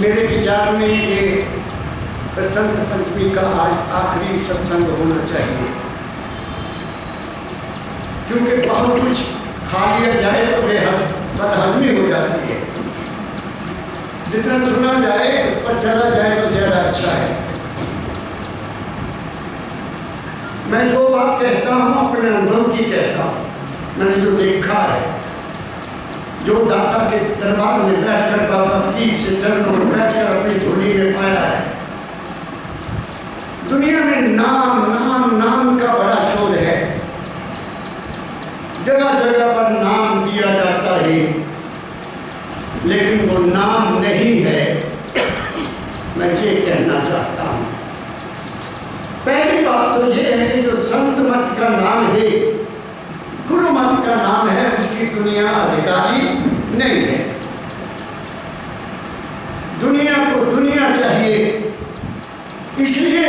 मेरे विचार में ये बसंत पंचमी का आज आखिरी सत्संग होना चाहिए, क्योंकि बहुत कुछ खा लिया जाए तो बेहद बदहजमी हो जाती है। जितना सुना जाए उस पर चला जाए तो ज़्यादा अच्छा है। मैं जो बात कहता हूँ अपने अनुभव की कहता हूँ। मैंने जो देखा है, जो दाता के दरबार में बैठकर बाबा फकीर से चरणों में बैठकर अपनी झोली में पाया है। दुनिया में नाम नाम नाम का बड़ा शोध है। जगह जगह पर नाम दिया जाता है, लेकिन वो नाम नहीं है। मैं ये कहना चाहता हूँ, पहली बात तो ये है कि जो संत मत का नाम है, गुरु मत का नाम है, उसकी दुनिया अधिकारी नहीं है। दुनिया को दुनिया चाहिए, इसलिए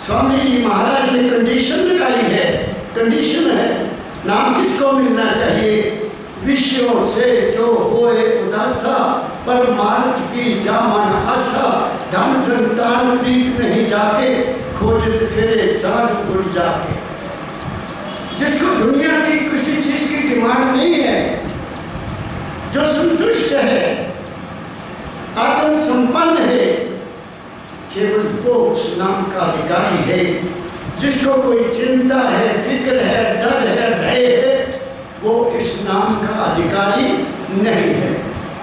स्वामी जी महाराज ने कंडीशन लगाई है। कंडीशन है, नाम किसको मिलना चाहिए? विषयों से जो होए उदासा, परमार्थ की जामन आशा, धन संतान प्रीत नहीं जाके, खोजत फिरे साधु गुर जाके। जिसको दुनिया की किसी चीज की डिमांड नहीं है, जो संतुष्ट है, आत्म संपन्न है, केवल वो उस नाम का अधिकारी है। जिसको कोई चिंता है, फिक्र है, डर है, भय है, वो इस नाम का अधिकारी नहीं है।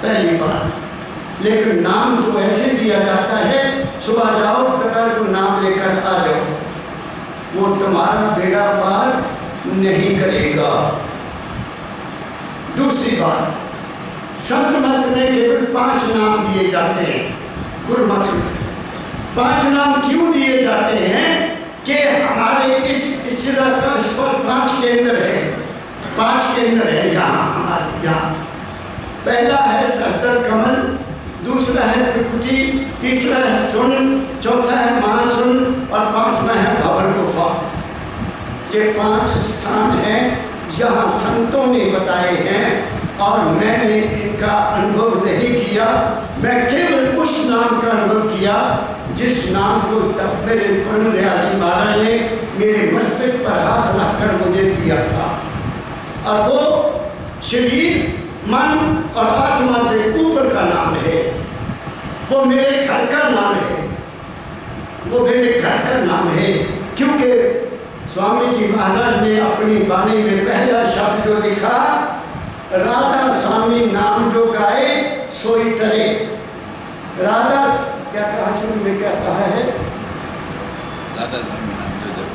पहली बात। लेकिन नाम तो ऐसे दिया जाता है, सुबह जाओ दोपहर को नाम लेकर आ जाओ, वो तुम्हारा बेड़ा पार नहीं करेगा। दूसरी बात, संत मत में केवल 5 नाम दिए जाते हैं। गुरु मत में 5 नाम क्यों दिए जाते हैं? कि हमारे इस जगह का पर 5 केंद्र है। 5 केंद्र है यहाँ, हमारे यहाँ। पहला है सहस्त्र कमल, दूसरा है त्रिकुटी, तीसरा है सुन, चौथा है महासुन और 5वां है भंवर गुफा। ये 5 स्थान हैं, यहाँ संतों ने बताए हैं और मैंने इनका अनुभव नहीं किया। मैं केवल उस नाम का अनुभव किया जिस नाम को तब मेरे परम दयाल जी महाराज ने मेरे मस्तक पर हाथ रखकर मुझे दिया था। और वो शरीर, मन और आत्मा से ऊपर का नाम है। वो मेरे घर का नाम है, वो मेरे घर का नाम है। क्योंकि स्वामी जी महाराज ने अपनी वाणी में पहला शब्द जो लिखा, राधा स्वामी नाम जो गाए सोई तरे। राधा क्या कहा, शुरू में क्या कहा है?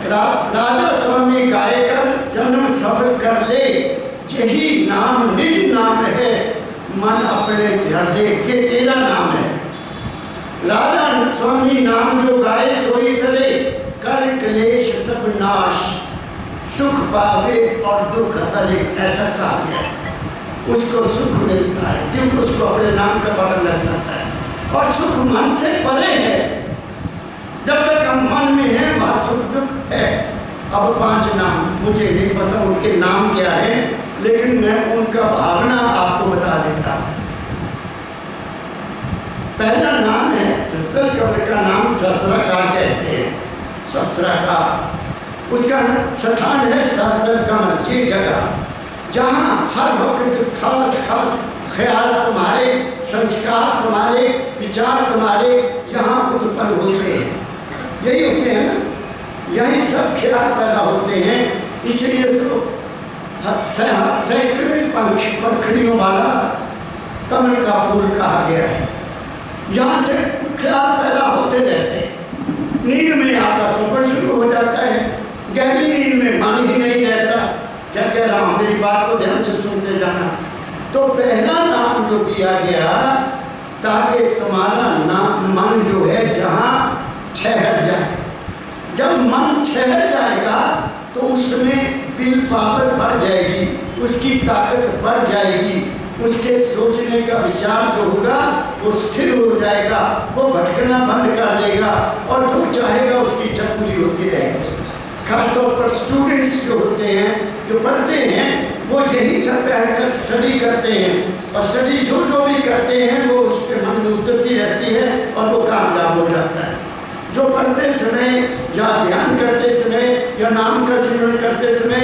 राधा स्वामी गाय कर जन्म सफल कर ले, यही नाम निज नाम है, मन अपने ध्यान दे। ये तेरा नाम है। राधा स्वामी नाम जो गाए सोई तरे, कर क्लेश सब नाश, सुख पावे और दुख हरे। ऐसा कहा गया। उसको सुख मिलता है क्योंकि उसको अपने नाम का पता लग जाता है। और सुख मन से परे है। जब तक हम मन में हैं वहाँ सुख दुख है। अब 5 नाम मुझे नहीं पता उनके नाम क्या है, लेकिन मैं उनका भावना आपको बता देता हूँ। पहला नाम है, सहस्त्र कमल का नाम सहस्त्राकार कहते हैं। सहस्त्राकार उसका स्थान है सहस्त्र कमल। ये जगह जहाँ हर वक्त खास खास ख्याल तुम्हारे, संस्कार तुम्हारे, विचार तुम्हारे यहाँ उत्पन्न होते हैं। यही होते हैं ना, यही सब ख्याल पैदा होते हैं। इसलिए सैकड़े पंखड़ियों वाला कमल का फूल कहा गया है। यहाँ से ख्याल पैदा होते रहते हैं। नींद में आपका सफर शुरू हो जाता है, गहरी नींद में मन ही नहीं रहता। क्या कह रहा हूँ, मेरी बात को ध्यान से सुनते जाना। तो पहला नाम जो दिया गया ताकि तुम्हारा नाम मन जो है जहाँ ठहर जाए। जब मन ठहर जाएगा तो उसमें विल पावर बढ़ जाएगी, उसकी ताकत बढ़ जाएगी, उसके सोचने का विचार जो होगा वो स्थिर हो जाएगा, वो भटकना बंद कर देगा और जो चाहेगा उसकी इच्छा पूरी होती रहेगी। खासतौर पर स्टूडेंट्स जो होते हैं, जो पढ़ते हैं, वो यही बैठकर स्टडी करते हैं और स्टडी जो भी करते हैं वो उसके मन में उतरती रहती है और वो कामयाब हो जाता है। जो पढ़ते समय या ध्यान करते समय या नाम का सिमरन करते समय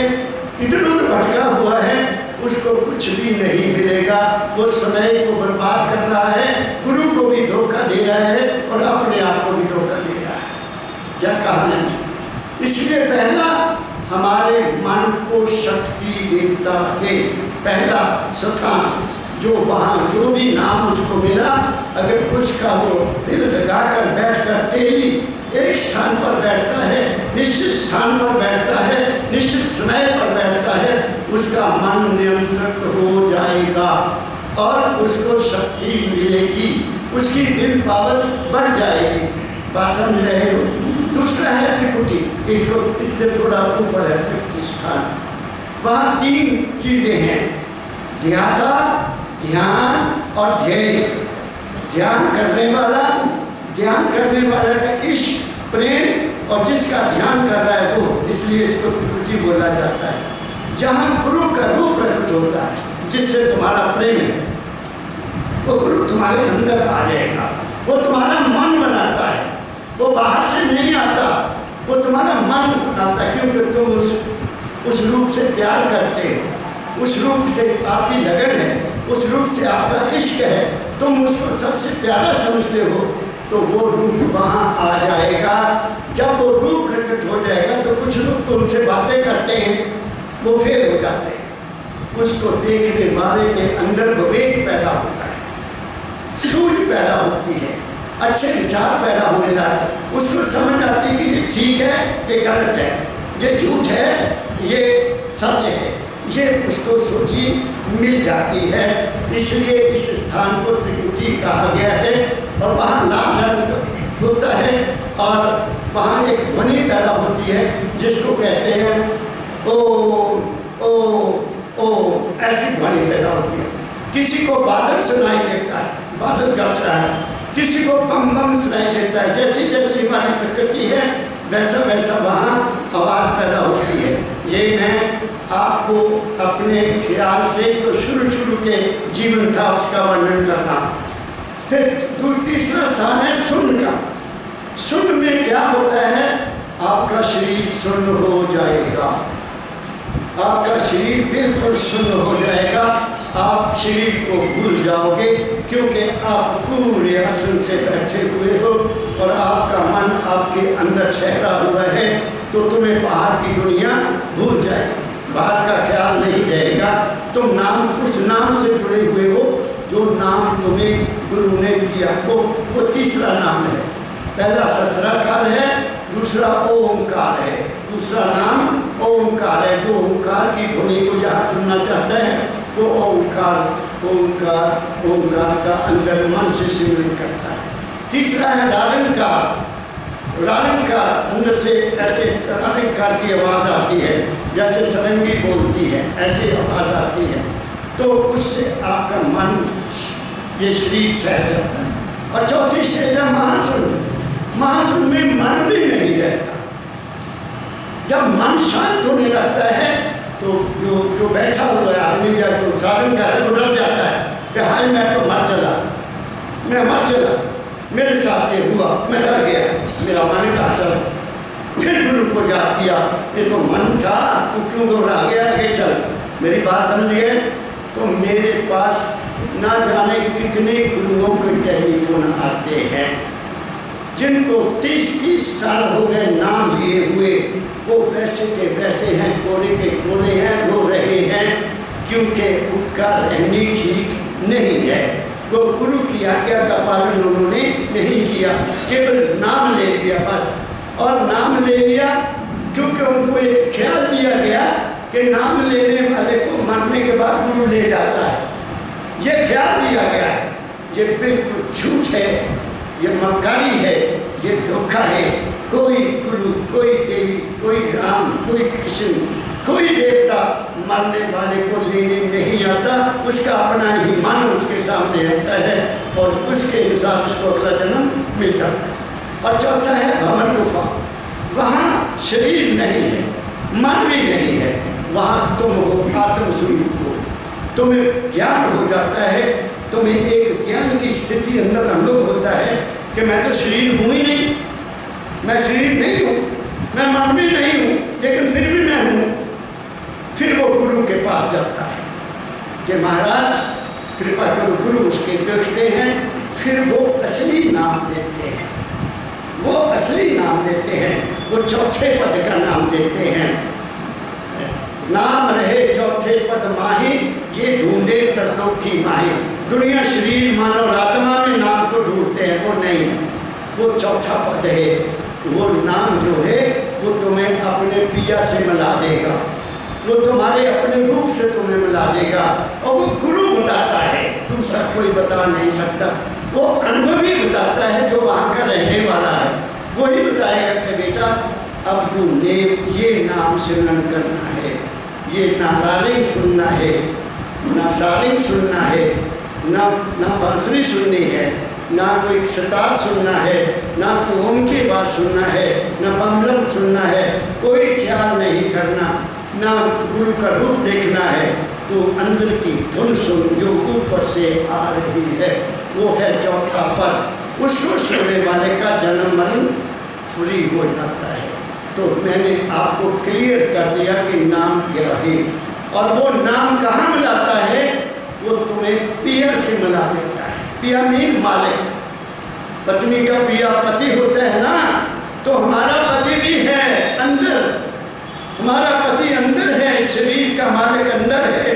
इधर उधर भटका हुआ है, उसको कुछ भी नहीं मिलेगा। वो समय को बर्बाद कर रहा है, गुरु को भी धोखा दे रहा है और अपने आप को भी धोखा दे रहा है। क्या कहा मैंने? इसलिए पहला हमारे मन को शक्ति देता है। पहला स्थान जो वहाँ जो भी नाम उसको मिला, अगर उसका वो दिल लगाकर बैठकर तेली एक स्थान पर बैठता है, निश्चित स्थान पर बैठता है, निश्चित समय पर बैठता है, उसका मन नियंत्रित हो जाएगा और उसको शक्ति मिलेगी, उसकी विल पावर बढ़ जाएगी। बात समझ रहे हो? दूसरा है त्रिकुटी, इसको इससे थोड़ा ऊपर है त्रिकुटी स्थान। वहाँ 3 चीज़ें हैं, ध्याता, ध्यान और ध्येय। ध्यान करने वाला का इश्क, प्रेम, और जिसका ध्यान कर रहा है वो, इसलिए इसको त्रिकुटी बोला जाता है। जहाँ गुरु का रूप प्रकट होता है, जिससे तुम्हारा प्रेम है, वो गुरु तुम्हारे अंदर आ जाएगा। वो तुम्हारा मन बनाता है, वो बाहर से नहीं आता, वो तुम्हारा मन बनाता है, क्योंकि तुम उस रूप से प्यार करते हो, उस रूप से आपकी लगन है, उस रूप से आपका इश्क है, तुम उसको सबसे प्यारा समझते हो, तो वो रूप वहाँ आ जाएगा। जब वो रूप प्रकट हो जाएगा तो कुछ लोग तुमसे बातें करते हैं, वो फेल हो जाते हैं। उसको देखने वाले के अंदर विवेक पैदा होता है, सूझ पैदा होती है, अच्छे विचार पैदा होने लगते, उसको समझ आती है कि ये ठीक है, ये गलत है, ये झूठ है, ये सच है, ये उसको सोची मिल जाती है। इसलिए इस स्थान को त्रिकुटी कहा गया है। और वहाँ लाल रंग होता है और वहाँ एक ध्वनि पैदा होती है जिसको कहते हैं ओ ओ ओ, ऐसी ध्वनि पैदा होती है। किसी को बादल सुनाई देता है, बादल गरज रहा है, किसी को बम बम सुनाई देता है। जैसी जैसी हमारी प्रकृति है वैसा वैसा वहाँ आवाज़ पैदा होती है। ये मैं आपको अपने ख्याल से तो शुरू के जीवन था उसका वर्णन करना। फिर तीसरा स्थान है सुन्न का। सुन्न में क्या होता है? आपका शरीर सुन्न हो जाएगा, आपका शरीर बिल्कुल सुन्न हो जाएगा, आप शरीर को भूल जाओगे, क्योंकि आप पूरे आसन से बैठे हुए हो और आपका मन आपके अंदर ठहरा हुआ है, तो तुम्हें बाहर की दुनिया भूल जाएगी, बाहर का ख्याल नहीं रहेगा। तुम नाम उस नाम से जुड़े हुए हो जो नाम तुम्हें गुरु ने दिया, वो तीसरा नाम है। पहला ससराकार है, दूसरा ओंकार है, दूसरा नाम ओंकार है। जो ओंकार की ध्वनि को जहाँ सुनना चाहता है वो ओंकार ओंकार ओंकार का अंदर मन से सिमरन करता है। तीसरा है रालंकार। रालंकार अंदर से ऐसे रालंकार की आवाज़ आती है, जैसे सरंगी बोलती है, ऐसी आवाज़ आती है, तो उससे आपका मन ये शरीर ठहर जाता है। और चौथी स्टेज है महासुन। महासुन में मन भी नहीं रहता। जब मन शांत होने लगता है तो जो बैठा हुआ है आदमी या जो साधन कर रहा है वो डर जाता है कि हाय मैं तो मर चला, मैं मर चला, मेरे साथ ये हुआ, मैं डर गया, मेरा मन कहाँ चला। फिर गुरु को याद किया, ये तो मन था, तू क्यों घबरा गया, आगे चल। मेरी बात समझ गए? तो मेरे पास ना जाने कितने गुरुओं के टेलीफोन आते हैं जिनको 30-30 साल हो गए नाम लिए हुए, वो वैसे के वैसे हैं, कोरे के कोरे हैं, रो रहे हैं, क्योंकि उनका रहनी ठीक नहीं है। वो गुरु की आज्ञा का पालन उन्होंने नहीं किया, केवल नाम ले लिया बस। और नाम ले लिया क्योंकि उनको एक ख्याल दिया गया कि नाम लेने वाले को मरने के बाद गुरु ले जाता है, ये ख्याल दिया गया है। ये बिल्कुल झूठ है, ये मक्कारी है, ये धोखा है। कोई गुरु, कोई देवी, कोई राम, कोई कृष्ण, कोई देवता मरने वाले को लेने नहीं आता, उसका अपना ही मन उसके सामने आता है और उसके अनुसार उसको अगला जन्म मिल जाता है। और चौथा है भंवर गुफा। वहाँ शरीर नहीं है, मन भी नहीं है, वहाँ तुम हो, आत्म स्वरूप हो। तुम्हें ज्ञान हो जाता है, तुम्हें एक ज्ञान की स्थिति अंदर अनुभव होता है कि मैं तो शरीर हूँ ही नहीं, मैं शरीर नहीं हूँ, मैं मन भी नहीं हूँ, लेकिन फिर भी मैं हूँ। फिर वो गुरु के पास जाता है कि महाराज कृपा करो, गुरु उसके देखते हैं, फिर वो असली नाम देते हैं, वो असली नाम देते हैं, वो चौथे पद का नाम देते हैं। नाम रहे चौथे पद माही, ये ढूंढे तरलोक की माही। दुनिया शरीर मन और आत्मा में नाम को ढूंढते हैं, वो नहीं है, वो चौथा पद है। वो नाम जो है वो तुम्हें अपने पिया से मिला देगा, वो तुम्हारे अपने रूप से तुम्हें मिला देगा, और वो गुरु बताता है, दूसरा कोई बता नहीं सकता। वो अनुभवी बताता है जो वहाँ का रहने वाला है, वही बताएगा कि बेटा अब तूने ये नाम सिमरन करना है, ये ना रारिंग सुनना है, ना सारिंग सुनना है, ना बांसुरी सुननी है, ना कोई सितार सुनना है, ना तो ओम की बात सुनना है, ना बंधन सुनना है, कोई ख्याल नहीं करना, ना गुरु का रूप देखना है। तो अंदर की धुन सुन जो ऊपर से आ रही है, वो है चौथा पद। उसको सुनने वाले का जन्म मरण फ्री हो जाता है। तो मैंने आपको क्लियर कर दिया कि नाम क्या है, और वो नाम कहाँ मिलाता है, वो तुम्हें पिया से मिला देता है। पिया मीन मालिक, पत्नी का पिया पति होता है ना, तो हमारा पति भी है अंदर, हमारा पति अंदर है, इस शरीर का मालिक अंदर है,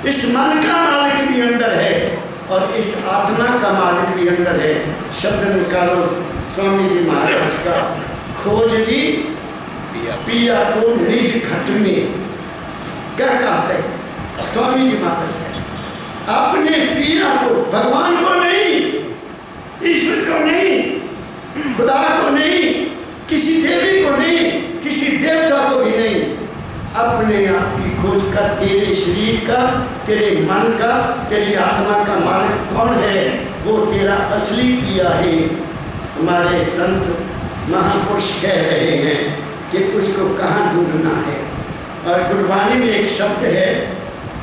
इस मन का मालिक भी अंदर है, और इस आत्मा का मालिक भी अंदर है। शब्द निकालो स्वामी जी महाराज का, खोज जी पिया को निज घट में, क्या कहते स्वामी जी महाराज कहते, अपने पिया को, भगवान को नहीं, ईश्वर को नहीं, खुदा को नहीं, किसी देवी को नहीं, किसी देवता को भी नहीं, अपने आप की खोज कर तेरे शरीर का, तेरे मन का, तेरी आत्मा का मालिक कौन है, वो तेरा असली पिया है। हमारे संत महापुरुष कह रहे हैं कि उसको कहाँ ढूंढना है। और गुरबानी में एक शब्द है,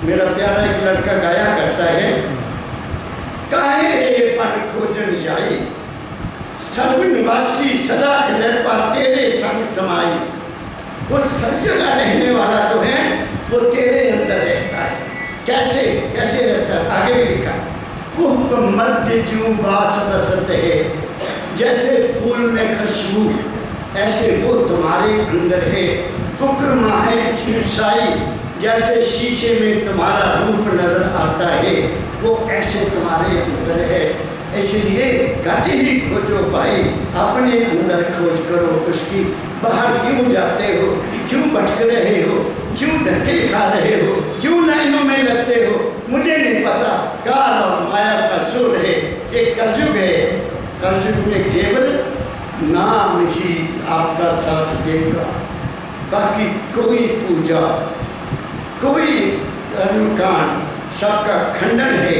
मेरा प्यारा एक लड़का गाया करता है, काहे रे पन खोजन जाई, सर्वनिवासी सदा इलेपा तेरे संग समाई। वो सब जगह रहने वाला जो है वो तेरे अंदर रहता है। कैसे कैसे रहता है, आगे भी लिखा, पुष्प मध्य ज्यों बास बसत है, जैसे फूल में खुशबू ऐसे वो तुम्हारे अंदर है। कुकर माहे चिरसाई, जैसे शीशे में तुम्हारा रूप नजर आता है, वो ऐसे तुम्हारे अंदर है। इसलिए घट ही खोजो भाई, अपने अंदर खोज करो उसकी। बाहर क्यों जाते हो, क्यों भटक रहे हो, क्यों धक्के खा रहे हो, क्यों लाइनों में लगते हो, मुझे नहीं पता। काल और माया का जोर है, ये कलयुग है। कलयुग में केवल नाम ही आपका साथ देगा, बाकी कोई पूजा, कोई कर्मकांड, सबका खंडन है।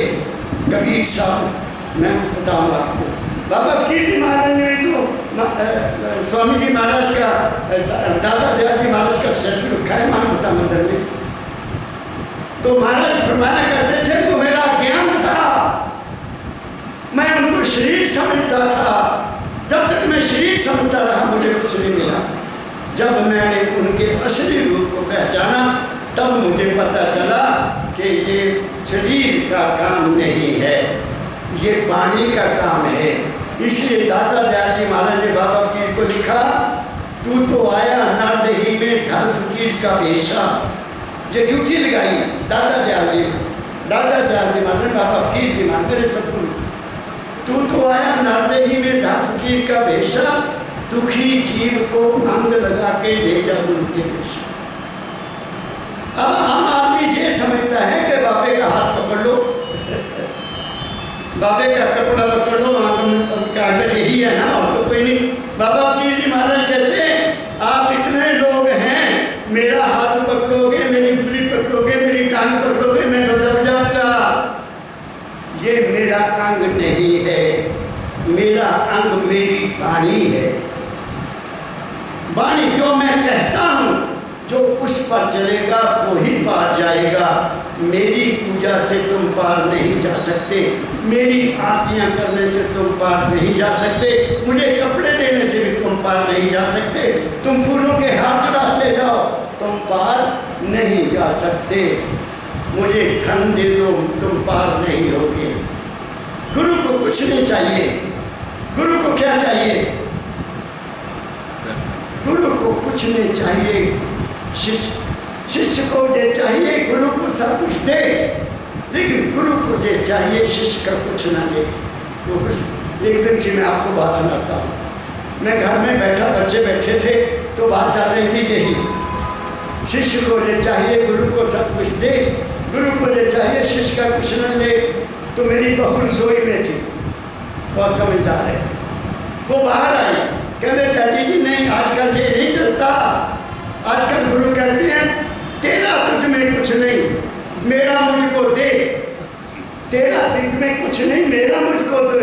कबीर साहब, मैं बताऊंगा आपको, बाबा फकीर जी महाराज ने तो स्वामी जी महाराज का, दादा दयाल जी महाराज का स्टैचू रखा है मानवता मंदिर में। तो महाराज फरमाया करते थे, वो मेरा ज्ञान था, मैं उनको शरीर समझता था। जब तक मैं शरीर समझता रहा मुझे कुछ नहीं मिला। जब मैंने उनके असली रूप को पहचाना, तब मुझे पता चला कि ये शरीर का काम नहीं है, ये वाणी का काम है। इसलिए दाता दयाल जी महाराज ने बाबा फकीर को लिखा, तू तो आया नारदही में धर फकीर का भेषा। ये ड्यूटी लगाई दाता दयाल जी महाराज ने, बाबा फकीर जी महाराज मेरे सतगुरु, तू तो आया नारदही में धर फकीर का भेषा, दुखी जीव को अंग लगा के ले जा गुरु के देश। अब आम आदमी ये समझता है कि बाबे का हाथ पकड़ लो, बाबे का कपड़ा पकड़ लो, कागज यही है ना, और तो कोई नहीं। बाबा फकीर जी महाराज कहते हैं, आप इतने लोग हैं, मेरा हाथ पकड़ोगे, मेरी उंगली पकड़ोगे, मेरी टांग पकड़ोगे, मैं तो दब जाऊंगा। ये मेरा अंग नहीं है, मेरा अंग मेरी वाणी है। वाणी जो मैं कहता हूँ, जो उस पर चलेगा वो ही पार जाएगा। मेरी पूजा से तुम पार नहीं जा सकते, मेरी आरतियाँ करने से तुम पार नहीं जा सकते, मुझे कपड़े देने से भी तुम पार नहीं जा सकते, तुम फूलों के हाथ चढ़ाते जाओ, तुम पार नहीं जा सकते। मुझे धन दे दो, तुम पार नहीं होगे। गुरु को कुछ नहीं चाहिए। गुरु को क्या चाहिए? गुरु को कुछ नहीं चाहिए। शिष्य को ये चाहिए गुरु को सब कुछ दे, लेकिन गुरु को ये चाहिए शिष्य का कुछ ना दे। वो कुछ एक दिन की मैं आपको बात सुनाता हूँ। मैं घर में बैठा, बच्चे बैठे थे, तो बात चल रही थी यही, शिष्य को ये चाहिए गुरु को सब कुछ दे, गुरु को ये चाहिए शिष्य का कुछ न ले। तो मेरी बहू रसोई में थी, बहुत समझदार है, वो बाहर आई, कहते डैडी जी नहीं, आजकल ये नहीं चलता। आजकल गुरु कहते हैं तेरा तुझ में कुछ नहीं, मेरा मुझको दे। तेरा तुझ में कुछ नहीं, मेरा मुझको दे,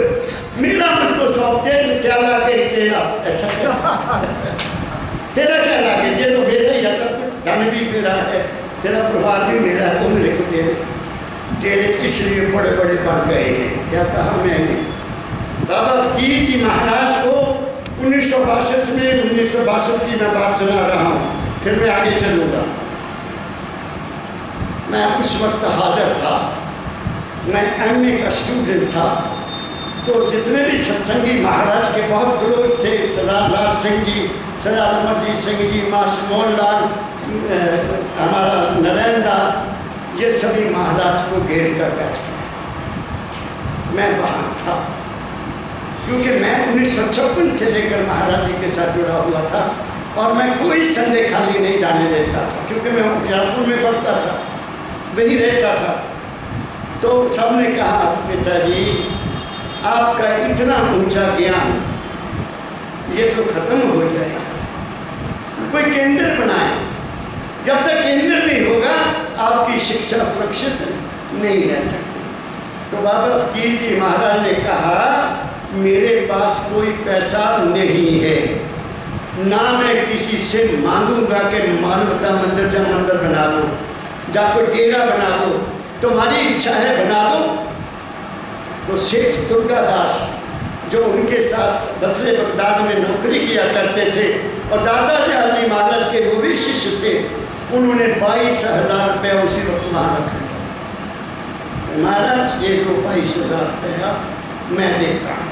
मेरा मुझको सौंप दे, क्या लागे तेरा, ऐसा क्या तेरा क्या लागे, दे दो, मेरा ही है सब कुछ, धन भी मेरा है, तेरा परिवार भी मेरा है, तो मेरे को दे दे। तेरे इसलिए बड़े बड़े बन गए हैं। क्या कहा मैंने? बाबा फकीर जी महाराज को 1962 में, 1962 की मैं बात सुना रहा हूँ, फिर मैं आगे चलूँगा। मैं उस वक्त हाजिर था, मैं MA का स्टूडेंट था। तो जितने भी सत्संगी महाराज के बहुत क्लोज थे, सरदार लाल सिंह जी, सरदार अमरजीत सिंह जी, मास्टर मोहन लाल, हमारा नारायण दास, ये सभी महाराज को घेर कर बैठ गए। मैं वहाँ था क्योंकि मैं 1956 से लेकर महाराज जी के साथ जुड़ा हुआ था, और मैं कोई संडे खाली नहीं जाने देता था, क्योंकि मैं होशियारपुर में पढ़ता था, वहीं रहता था। तो सबने कहा पिताजी आपका इतना ऊंचा ज्ञान ये तो खत्म हो जाएगा, कोई केंद्र बनाए। जब तक केंद्र नहीं होगा आपकी शिक्षा सुरक्षित नहीं रह सकती। तो बाबा फकीर जी महाराज ने कहा मेरे पास कोई पैसा नहीं है, ना मैं किसी से मांगूंगा कि मानवता मंदिर जा मंदिर बना दो, जा कोई डेरा बना दो, तुम्हारी इच्छा है बना दो। तो सेठ दुर्गादास जो उनके साथ बसरे बगदाद में नौकरी किया करते थे और दादा दयाल जी महाराज के वो भी शिष्य थे, उन्होंने 22,000 रुपया उसी वक्त वहाँ रख लिया। महाराज ये तो 22,000 रुपया मैं देता हूँ।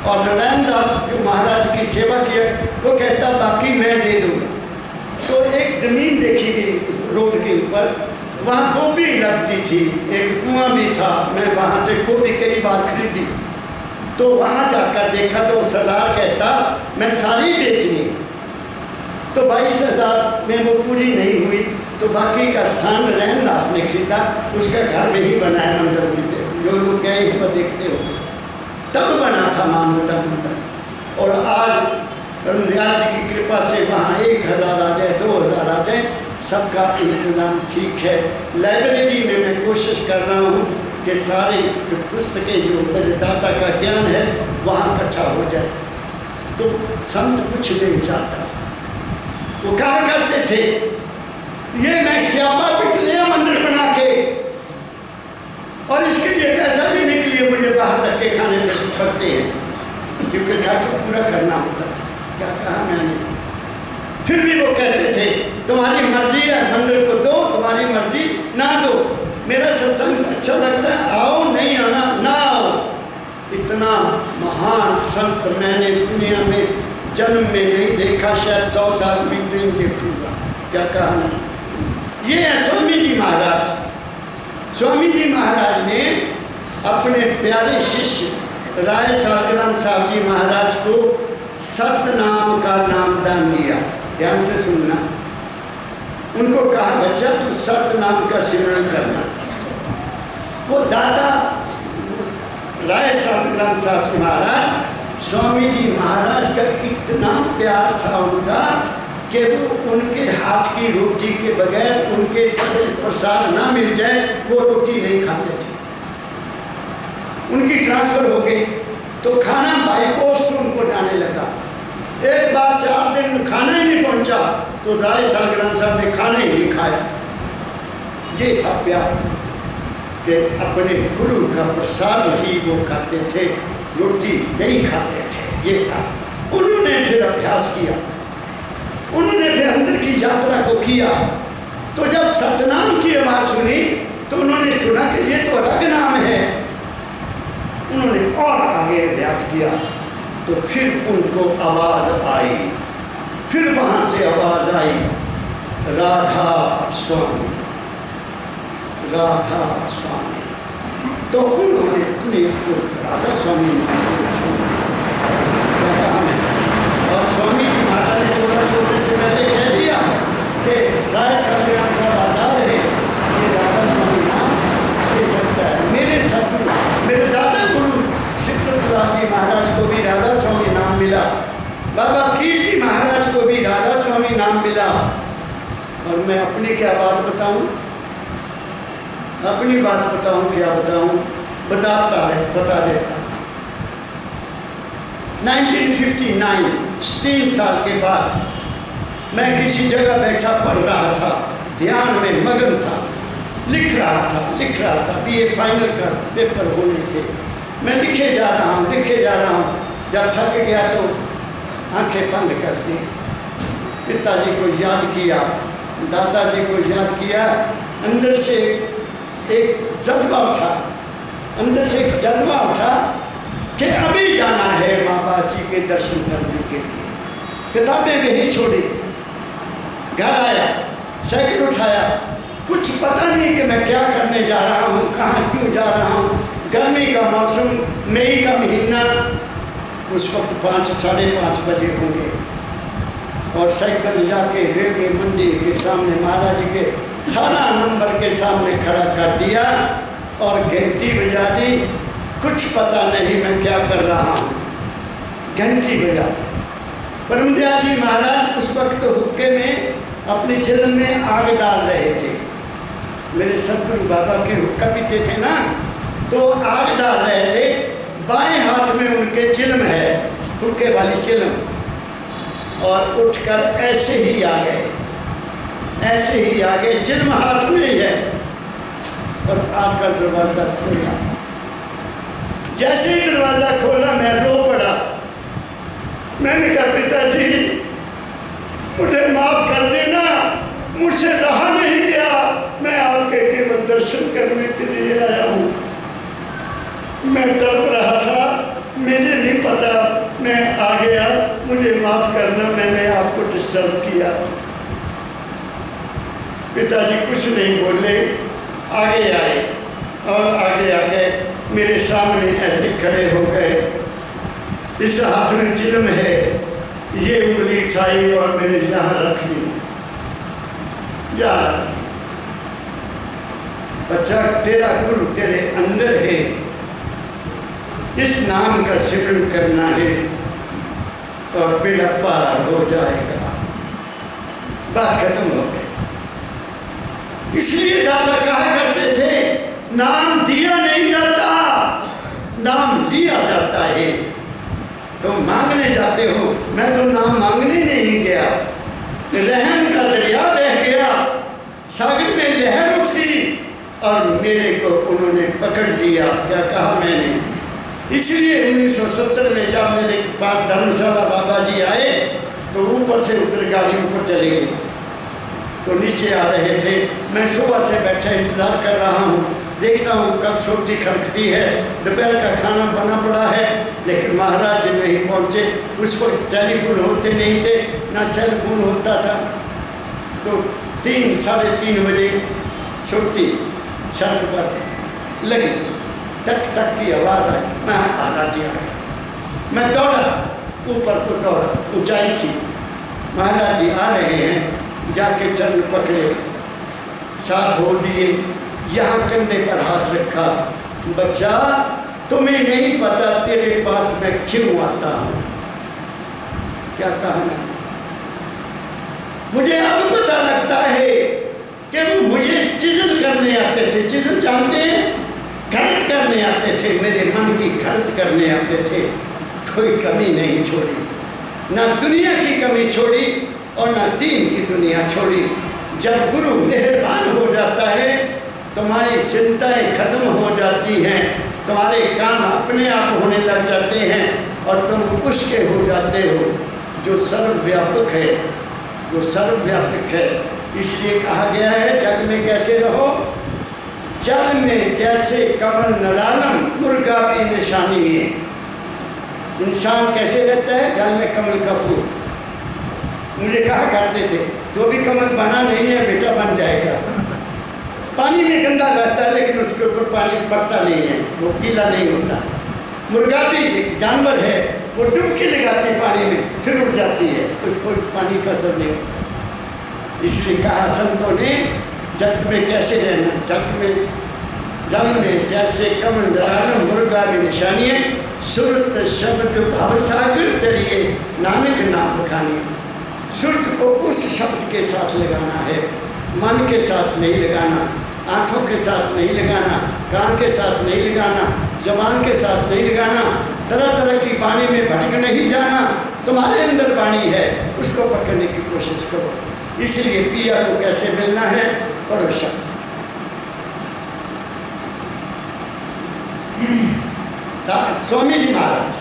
और नारायण दास जो महाराज की सेवा किया, वो कहता बाकी मैं दे दूँगा। तो एक ज़मीन देखी गई रोड के ऊपर, वहाँ गोभी लगती थी, एक कुआं भी था, मैं वहाँ से गोभी कई बार खरीदी। तो वहाँ जाकर देखा तो सरदार कहता मैं सारी बेचनी है। तो 22,000 में वो पूरी नहीं हुई, तो बाकी का स्थान नारायण दास ने खरीदा, उसका घर में ही बना है मंदिर में, जो लोग गए वो देखते होंगे, तब बना था मानवता मंदिर। और आज ब्रह्मदयाल जी की कृपा से वहाँ 1,000 आ जाए, 2,000 आ जाए, सबका इंतज़ाम ठीक है। लाइब्रेरी में मैं कोशिश कर रहा हूँ कि सारी पुस्तकें जो मेरे दाता का ज्ञान है वहाँ इकट्ठा हो जाए। तो संत कुछ नहीं चाहता, वो कहा करते थे ये मैं स्यापा पिट लिया मंदिर बना के, और इसके लिए पैसा लेने के लिए मुझे बाहर धक्के खाने पड़ते हैं, क्योंकि घर से पूरा करना होता था। क्या कहा मैंने? फिर भी वो कहते थे तुम्हारी मर्जी है, मंदिर को दो, तुम्हारी मर्जी ना दो, मेरा सत्संग अच्छा लगता है आओ, नहीं आना ना आओ। इतना महान संत मैंने दुनिया में जन्म में नहीं देखा, शायद 100 साल बीते ही देखूंगा। क्या कहा मैंने? ये है स्वामी जी महाराज। स्वामी जी महाराज ने अपने प्यारे शिष्य राय सालग्राम साहब जी महाराज को सतनाम का नाम दान दिया। ध्यान से सुनना। उनको कहा बच्चा तू सतनाम का सिमरन करना। वो दादा राय सालग्राम साहब जी महाराज, स्वामी जी महाराज का इतना प्यार था उनका कि वो उनके हाथ की रोटी के बगैर, उनके प्रसाद ना मिल जाए वो रोटी नहीं खाते थे। उनकी ट्रांसफ़र हो गई तो खाना बाई पोस्ट उनको जाने लगा। एक बार 4 दिन खाना ही नहीं पहुंचा तो राय सालग्राम साहब ने खाना ही नहीं खाया। ये था प्यार कि अपने गुरु का प्रसाद ही वो खाते थे, रोटी नहीं खाते थे। ये था। उन्होंने फिर अभ्यास किया, उन्होंने फिर अंदर की यात्रा को किया। तो जब सतनाम की आवाज़ सुनी तो उन्होंने सुना कि ये तो अलग नाम है। उन्होंने और आगे अभ्यास किया तो फिर उनको आवाज़ आई, फिर वहाँ से आवाज़ आई राधा स्वामी, राधा स्वामी। तो उन्होंने दुनिया को राधा स्वामी नाम देना शुरू किया। और स्वामी जी महाराज ने चोला छोड़ने से पहले कह दिया कि राय सालग्राम साहब आज़ाद है, ये राधा स्वामी नाम दे सकता है। मेरे सदगुरु, मेरे दादा गुरु शिवप्रतलाल जी महाराज को भी राधा स्वामी नाम मिला, बाबा फकीर जी महाराज को भी राधा स्वामी नाम मिला। और मैं अपनी क्या बात बताऊं, अपनी बात बताऊं, क्या बताऊं, बता देता हूं। 1959 3 साल के बाद मैं किसी जगह बैठा पढ़ रहा था, ध्यान में मगन था, लिख रहा था। BA फाइनल का पेपर होने थे। मैं लिखे जा रहा हूँ। जब थक गया तो आंखें बंद कर दी, पिताजी को याद किया, दादाजी को याद किया। अंदर से एक जज्बा उठा कि अभी जाना है माँ बाप जी के दर्शन करने के लिए। किताबें वहीं छोड़ी, घर आया, साइकिल उठाया, कुछ पता नहीं कि मैं क्या करने जा रहा हूँ, कहाँ क्यों जा रहा हूँ। गर्मी का मौसम, मई का महीना, उस वक्त 5 साढ़े 5 बजे होंगे। और साइकिल जाके रेलवे मंडी के सामने महाराज जी के 18 नंबर के सामने खड़ा कर दिया और घंटी बजा दी। कुछ पता नहीं मैं क्या कर रहा हूँ, घंटी बजा दी। परमदयाल जी महाराज उस वक्त हुक्के में अपने चिलम में आग डाल रहे थे। मेरे सदगुरु बाबा के हुक्का पीते थे ना, तो आग डाल रहे थे। बाएं हाथ में उनके चिलम है, हुक्के वाली चिलम, और उठकर ऐसे ही आ गए, चिलम हाथ में ही है। और आकर दरवाज़ा खोला। जैसे ही दरवाज़ा खोला मैं रो पड़ा। मैंने कहा पिताजी मुझे माफ़ कर देना, मुझसे रहा नहीं गया, मैं आपके केवल दर्शन करने के लिए आया हूँ। मैं तड़प रहा था, मुझे नहीं पता, मैं आ गया, मुझे माफ़ करना, मैंने आपको डिस्टर्ब किया। पिताजी कुछ नहीं बोले, आगे आए और आगे मेरे सामने ऐसे खड़े हो गए। इस हाथ में चिलम है, ये उंगली उठाई और मैंने यहाँ रख ली, बच्चा तेरा गुरु तेरे अंदर है, इस नाम का सिमरन करना है और बेड़ा पार हो जाएगा। बात खत्म हो गई। इसलिए दादा कहा करते थे नाम दिया नहीं जाता, नाम लिया जाता है। तो मांगने जाते हो, मैं तो नाम मांगने नहीं गया, रहम का दरिया बह गया, सागर में लहर उठी और मेरे को उन्होंने पकड़ लिया। क्या कहा मैंने? इसलिए 1970 में जब मेरे पास धर्मशाला बाबा जी आए तो ऊपर से उतर गाड़ी ऊपर चले गई, तो नीचे आ रहे थे। मैं सुबह से बैठा इंतज़ार कर रहा हूँ, देखता हूँ कब सोटी खड़कती है। दोपहर का खाना बना पड़ा है, लेकिन महाराज जी नहीं पहुँचे। उस वक्त टेलीफोन होते नहीं थे, ना सेल फोन होता था। तो 3 साढ़े 3 बजे सोटी सड़क पर लगी, टक टक की आवाज़ आई। महाराज जी आ गए। मैं दौड़ा, ऊपर को दौड़ा, ऊंचाई थी। महाराज जी आ रहे हैं, जाके चरण पकड़े, साथ हो दिए, यहाँ कंधे पर हाथ रखा। बच्चा तुम्हें नहीं पता तेरे पास मैं क्यों आता हूँ। क्या कहा मैंने? मुझे अब पता लगता है कि वो मुझे चिजल करने आते थे। चिजल जानते हैं? खड़त करने आते थे, मेरे मन की खड़त करने आते थे, कोई कमी नहीं छोड़ी। ना दुनिया की कमी छोड़ी और ना दीन की दुनिया छोड़ी। जब गुरु मेहरबान हो जाता है, तुम्हारी चिंताएं खत्म हो जाती हैं, तुम्हारे काम अपने आप होने लग जाते हैं और तुम उसके हो जाते हो जो सर्वव्यापक है, जो सर्वव्यापक है। इसलिए कहा गया है, जग में कैसे रहो, जल में जैसे कमल नरालम, मुर्गा भी निशानी है। इंसान कैसे रहता है? जल में कमल का फूल। मुझे कहा करते थे, जो भी कमल बना नहीं है बेटा बन जाएगा। पानी में गंदा रहता है लेकिन उसके ऊपर पानी पड़ता नहीं है, वो गीला नहीं होता। मुर्गा भी एक जानवर है, वो डुबकी लगाती पानी में फिर उड़ जाती है, उसको पानी का असर नहीं होता। इसलिए कहा संतों ने, जग में कैसे रहना, जग में जल में जैसे कमल नरालम, मुर्गा भी निशानी है। सुरत शब्द भवसागर तरिए, नानक नाम बखानिए। सुरत को उस शब्द के साथ लगाना है, मन के साथ नहीं लगाना, आँखों के साथ नहीं लगाना, कान के साथ नहीं लगाना, जबान के साथ नहीं लगाना, तरह तरह की वाणी में भटक नहीं जाना। तुम्हारे अंदर वाणी है, उसको पकड़ने की कोशिश करो। इसलिए पिया को कैसे मिलना है? पढ़ो शब्द। स्वामी जी महाराज,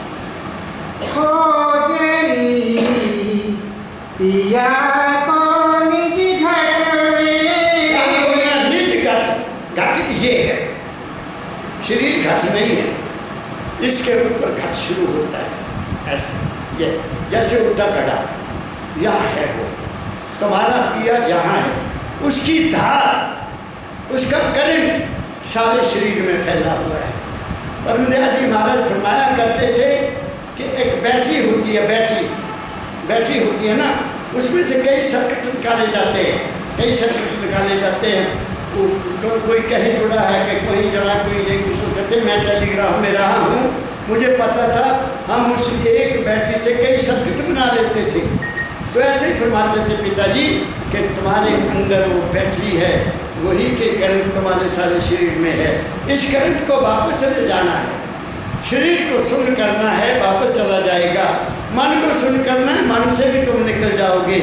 पिया को निज घट में, निज घट, घट ये है, शरीर घट नहीं है, इसके ऊपर घट शुरू होता है। ऐसे ये जैसे उल्टा घड़ा यहाँ है, वो तुम्हारा पिया यहाँ है, उसकी धार, उसका करंट सारे शरीर में फैला हुआ है। परमदयाल जी महाराज फरमाया करते थे कि एक बैटरी होती है, बैटरी होती है ना, उसमें से कई सर्किट निकाले जाते हैं, कई सर्किट निकाले जाते हैं। कोई कहीं जुड़ा है कि कोई जरा कोई एक कहते, मैं टेलीग्राफ में रहा हूँ, मुझे पता था, हम उस एक बैटरी से कई सर्किट बना लेते थे। तो ऐसे ही फरमाते थे पिताजी कि तुम्हारे अंदर वो बैटरी है, वही के करंट तुम्हारे सारे शरीर में है। इस करंट को वापस ले जाना है, शरीर को सुन करना है, वापस चला जाएगा। मन को सुन करना है, मन से भी तुम निकल जाओगे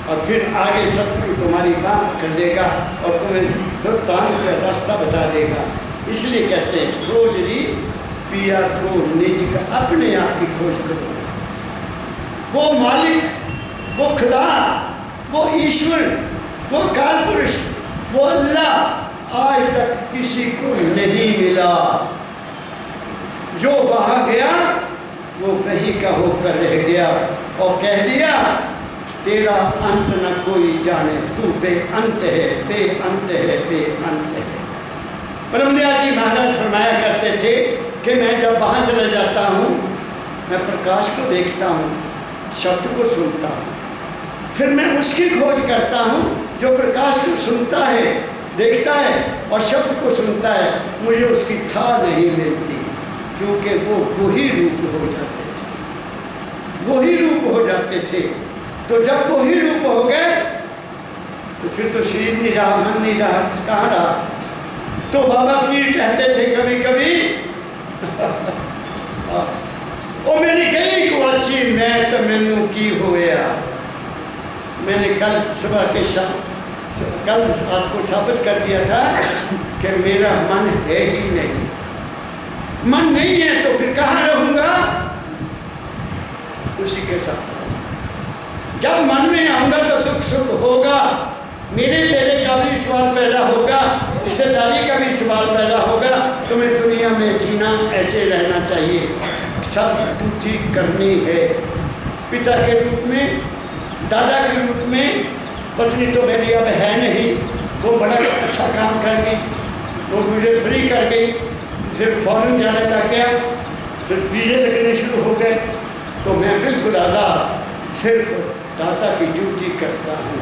और फिर आगे सतगुरु तुम्हारी बात पकड़ लेगा और तुम्हें दुर्तान का रास्ता बता देगा। इसलिए कहते हैं, खोज री पिया को निज का, अपने आप की खोज करो। वो मालिक, वो खुदा, वो ईश्वर, वो काल पुरुष, वो अल्लाह आज तक किसी को नहीं मिला। जो वहाँ गया वो वही का होकर रह गया और कह दिया, तेरा अंत न कोई जाने, तू बेअंत है, बेअंत है, बेअंत है। परमदयाल जी महाराज फरमाया करते थे कि मैं जब वहाँ चला जाता हूँ, मैं प्रकाश को देखता हूँ, शब्द को सुनता हूँ, फिर मैं उसकी खोज करता हूँ जो प्रकाश को सुनता है, देखता है और शब्द को सुनता है। मुझे उसकी था नहीं मिलती, क्योंकि वो वही रूप हो जाते थे, वही रूप हो जाते थे। तो जब वही रूप हो गए तो फिर तो शरीर नहीं रहा, मन नहीं रहा, कहाँ रहा? तो बाबा पीर कहते थे कभी कभी ओ मेरी गई गुआची मैं तो मैनू की होया। मैंने कल सुबह के कल रात को साबित कर दिया था कि मेरा मन है ही नहीं। मन नहीं है तो फिर कहाँ रहूँगा? उसी के साथ रहूँगा। जब मन में आऊँगा तो दुख सुख होगा, मेरे तेरे का भी सवाल पैदा होगा, रिश्तेदारी का भी सवाल पैदा होगा। तुम्हें दुनिया में जीना ऐसे रहना चाहिए, सब ठीक करनी है। पिता के रूप में, दादा के रूप में, पत्नी तो मेरी अब है नहीं, वो बड़ा अच्छा काम कर गई, वो मुझे फ्री कर गई, फिर फॉरेन जाने लग गया, फिर वीज़े लगने शुरू हो गए, तो मैं बिल्कुल आज़ाद सिर्फ दादा की ड्यूटी करता हूँ।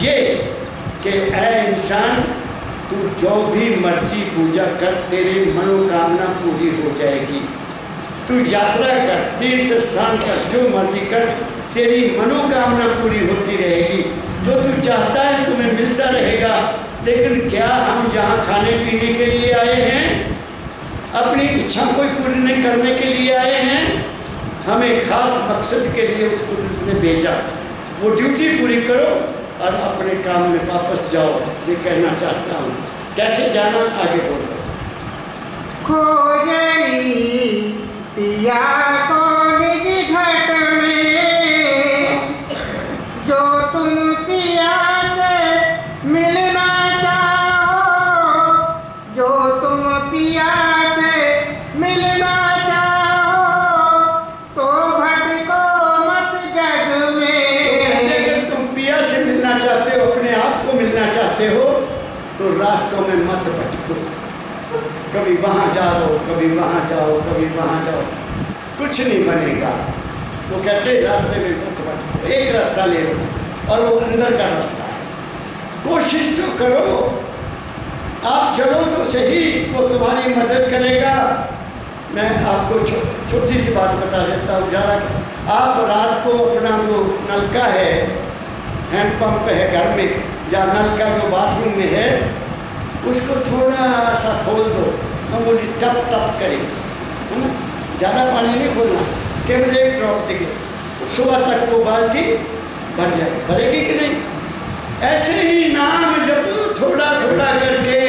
ये कि ऐ इंसान, तू जो भी मर्जी पूजा कर, तेरी मनोकामना पूरी हो जाएगी। तू यात्रा कर, तीर्थ स्थान कर, जो मर्जी कर, तेरी मनोकामना पूरी होती रहेगी। जो तू चाहता है तुम्हें मिलता रहेगा। लेकिन क्या हम यहाँ खाने पीने के लिए आए हैं? अपनी इच्छा को पूरी नहीं करने के लिए आए हैं? हमें खास मकसद के लिए उस कुदरत ने भेजा। वो ड्यूटी पूरी करो और अपने काम में वापस जाओ, ये कहना चाहता हूँ। कैसे जाना, आगे बोलो। खोजई पिया को निज घट में, जो तुम पिया से मिलना चाहो, जो तुम पिया से मिलना चाहो, तो भटको मत जग में। अगर तुम पिया से मिलना चाहते हो, अपने आप को मिलना चाहते हो, तो रास्तों में मत भटको। कभी वहाँ जाओ, कभी वहाँ जाओ, कभी वहाँ जाओ, कुछ नहीं बनेगा। वो कहते रास्ते में मत भटको, एक रास्ता ले लो और वो अंदर का रास्ता है। कोशिश तो करो, आप चलो तो सही, वो तुम्हारी मदद करेगा। मैं आपको छोटी सी बात बता देता हूँ। ज़रा आप रात को अपना जो नलका है, हैंडपम्प है घर में, या नलका जो बाथरूम में है, उसको थोड़ा सा खोल दो, मामूली टप टप करे, है ना, ज़्यादा पानी नहीं खोलना, केवल एक ड्रॉप टिके, सुबह तक वो बाल्टी भर जाए। भरेगी कि नहीं? ऐसे ही नाम जपो, थोड़ा थोड़ा करके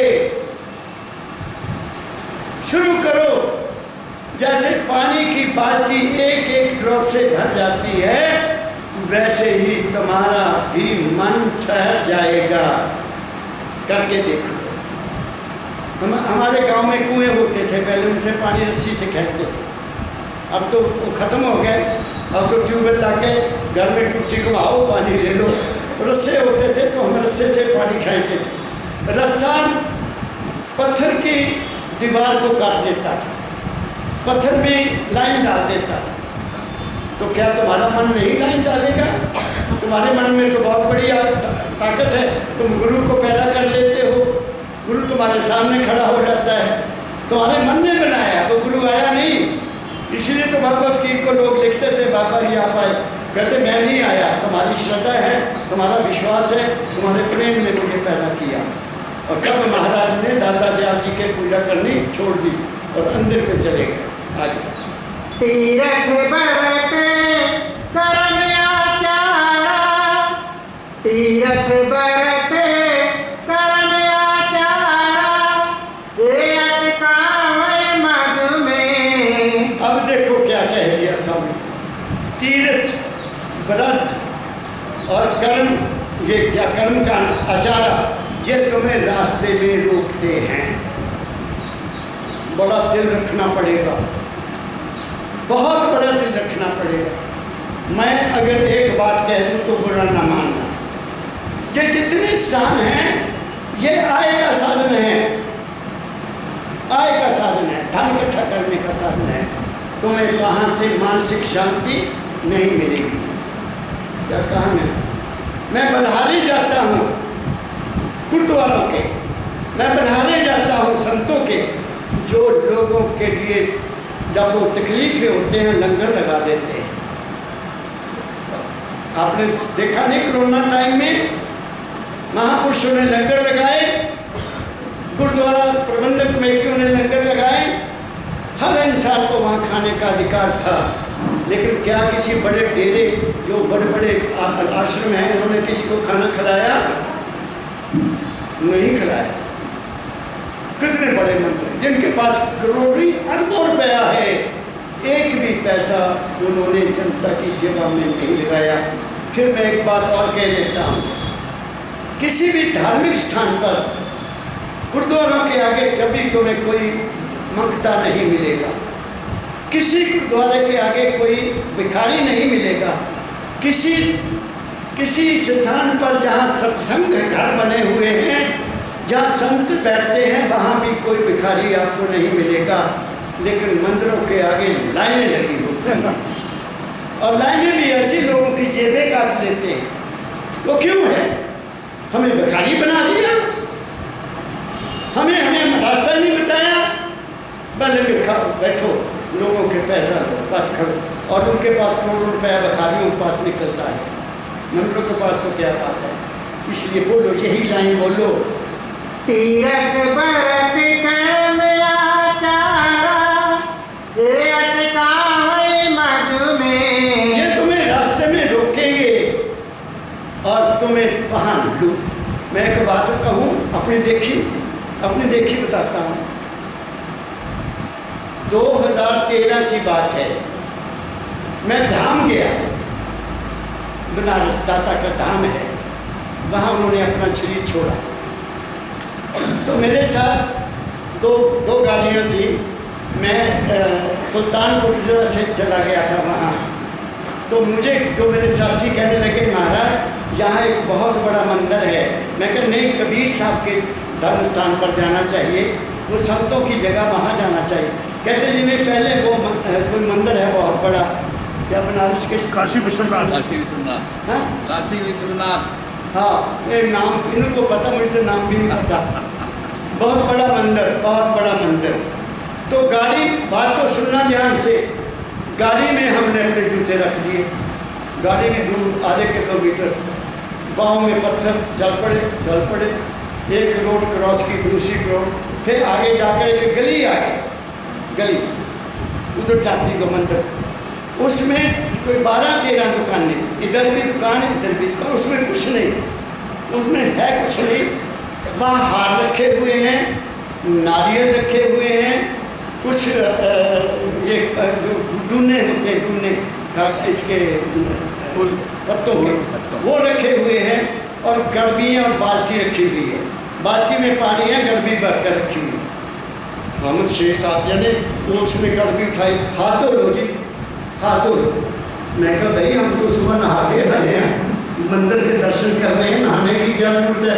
शुरू करो। जैसे पानी की बाल्टी एक एक ड्रॉप से भर जाती है, वैसे ही तुम्हारा भी मन ठहर जाएगा। करके देखो। हमारे गांव में कुएं होते थे पहले, उनसे पानी रस्सी से खींचते थे। अब तो वो ख़त्म हो गए, अब तो ट्यूबवेल ला के घर में टूटी घुमाओ, पानी ले लो। रस्से होते थे तो हम रस्से से पानी खींचते थे। रस्सा पत्थर की दीवार को काट देता था, पत्थर में लाइन डाल देता था। तो क्या तुम्हारा मन नहीं लाइन डालेगा? तुम्हारे मन में तो बहुत बड़ी ताकत है, तुम गुरु को पैदा कर लेते हो, गुरु तुम्हारे सामने खड़ा हो जाता है। तुम्हारे मन ने बनाया, वो गुरु आया नहीं। इसलिए तो बाबा फकीर को लोग लिखते थे, बाबा ही आप आए, कहते मैं नहीं आया, तुम्हारी श्रद्धा है, तुम्हारा विश्वास है, तुम्हारे प्रेम ने मुझे पैदा किया। और तब महाराज ने दाता दयाल जी के पूजा करनी छोड़ दी और अंदर में चले गए। आगे तीरथ बरत करम आचारा, तीरथ बरत करम आचारा, ये अटकावे मग में। अब देखो क्या कह दिया स्वामी। तीर्थ, व्रत और कर्म, ये क्या कर्म का आचारा, ये तुम्हें रास्ते में रोकते हैं। बड़ा दिल रखना पड़ेगा, बहुत बड़ा दिल रखना पड़ेगा। मैं अगर एक बात कह दूं तो बुरा ना मानना। ये जितने स्थान हैं, ये आय का साधन है, आय का साधन है, धन इकट्ठा करने का साधन है। तुम्हें वहाँ से मानसिक शांति नहीं मिलेगी। क्या कहा मैं बल्हारी जाता हूँ गुरुद्वारों के, मैं बल्हारी जाता हूँ संतों के, जो लोगों के लिए जब वो तकलीफें होते हैं लंगर लगा देते हैं। आपने देखा नहीं, कोरोना टाइम में महापुरुषों ने लंगर लगाए, गुरुद्वारा प्रबंधक कमेटियों ने लंगर लगाए। हर इंसान को वहाँ खाने का अधिकार था। लेकिन क्या किसी बड़े डेरे जो बड़े बड़े आश्रम हैं, उन्होंने किसी को खाना खिलाया? नहीं खिलाया। कितने बड़े मंत्री जिनके पास करोड़ों अरबों रुपया है, एक भी पैसा उन्होंने जनता की सेवा में नहीं लगाया। फिर मैं एक बात और कह देता हूँ, किसी भी धार्मिक स्थान पर गुरुद्वारों के आगे कभी तुम्हें कोई मंगता नहीं मिलेगा, किसी गुरुद्वारे के आगे कोई भिखारी नहीं मिलेगा। किसी स्थान पर जहाँ सत्संग घर बने हुए हैं, जहाँ संत बैठते हैं, वहाँ भी कोई भिखारी आपको नहीं मिलेगा। लेकिन मंदिरों के आगे लाइनें लगी होती हैं, और लाइनें भी ऐसी लोगों की जेबें काट लेते हैं। वो क्यों है? हमें भिखारी बना दिया, हमें रास्ता नहीं बताया। भले बैठो, लोगों के पैसा लो, बस खड़ो। और उनके पास करोड़ों रुपया भिखारियों के पास निकलता है, मंदिरों के पास तो क्या बात है। इसलिए बोलो, यही लाइन बोलो, तीरथ बरत कर्म आचारा, ये अटकावे मग मैं एक बात कहूँ, अपनी देखी बताता हूँ। 2013 की बात है, मैं धाम गया, बनारस दाता का धाम है, वहाँ उन्होंने अपना शरीर छोड़ा। तो मेरे साथ दो गाड़ियाँ थी। मैं सुल्तानपुर ज़िला से चला गया था वहाँ। तो मुझे जो मेरे साथी कहने लगे, महाराज यहाँ एक बहुत बड़ा मंदिर है। मैं कहा नहीं, कबीर साहब के धर्म स्थान पर जाना चाहिए, वो संतों की जगह, वहाँ जाना चाहिए। कहते जी नहीं, पहले वो कोई मंदिर है बहुत बड़ा, क्या बनारस के काशी विश्वनाथ। हाँ, काशी विश्वनाथ। हाँ, ये नाम इनको पता, मुझे तो नाम भी नहीं पता। बहुत बड़ा मंदिर। तो गाड़ी, बात को सुनना ध्यान से, गाड़ी में हमने अपने जूते रख दिए। गाड़ी में दूर आधे किलोमीटर, पाँव में पत्थर चल पड़े। एक रोड क्रॉस की, दूसरी रोड, फिर आगे जाकर एक गली आ गई, उधर जाती जो मंदिर, उसमें कोई 12-13 दुकानें, इधर भी दुकान, इधर भी दुकान, उसमें कुछ नहीं, उसमें है कुछ नहीं। वहाँ हार रखे हुए हैं, नारियल रखे हुए हैं, कुछ ये जो डूने होते हैं, डूने का इसके पत्तों के, वो रखे हुए हैं, और गड़बी और बाल्टी रखी हुई है। बाल्टी में पानी है, गड़बी भरकर रखी हुई है। हम 6-7 जने, वो उसमें गड़बी उठाई, हाथ धो लो जी, हाथ धो लो। मैं कहा भाई हम तो सुबह नहा के आए हैं, मंदिर के दर्शन करने हैं, नहाने की क्या जरूरत है?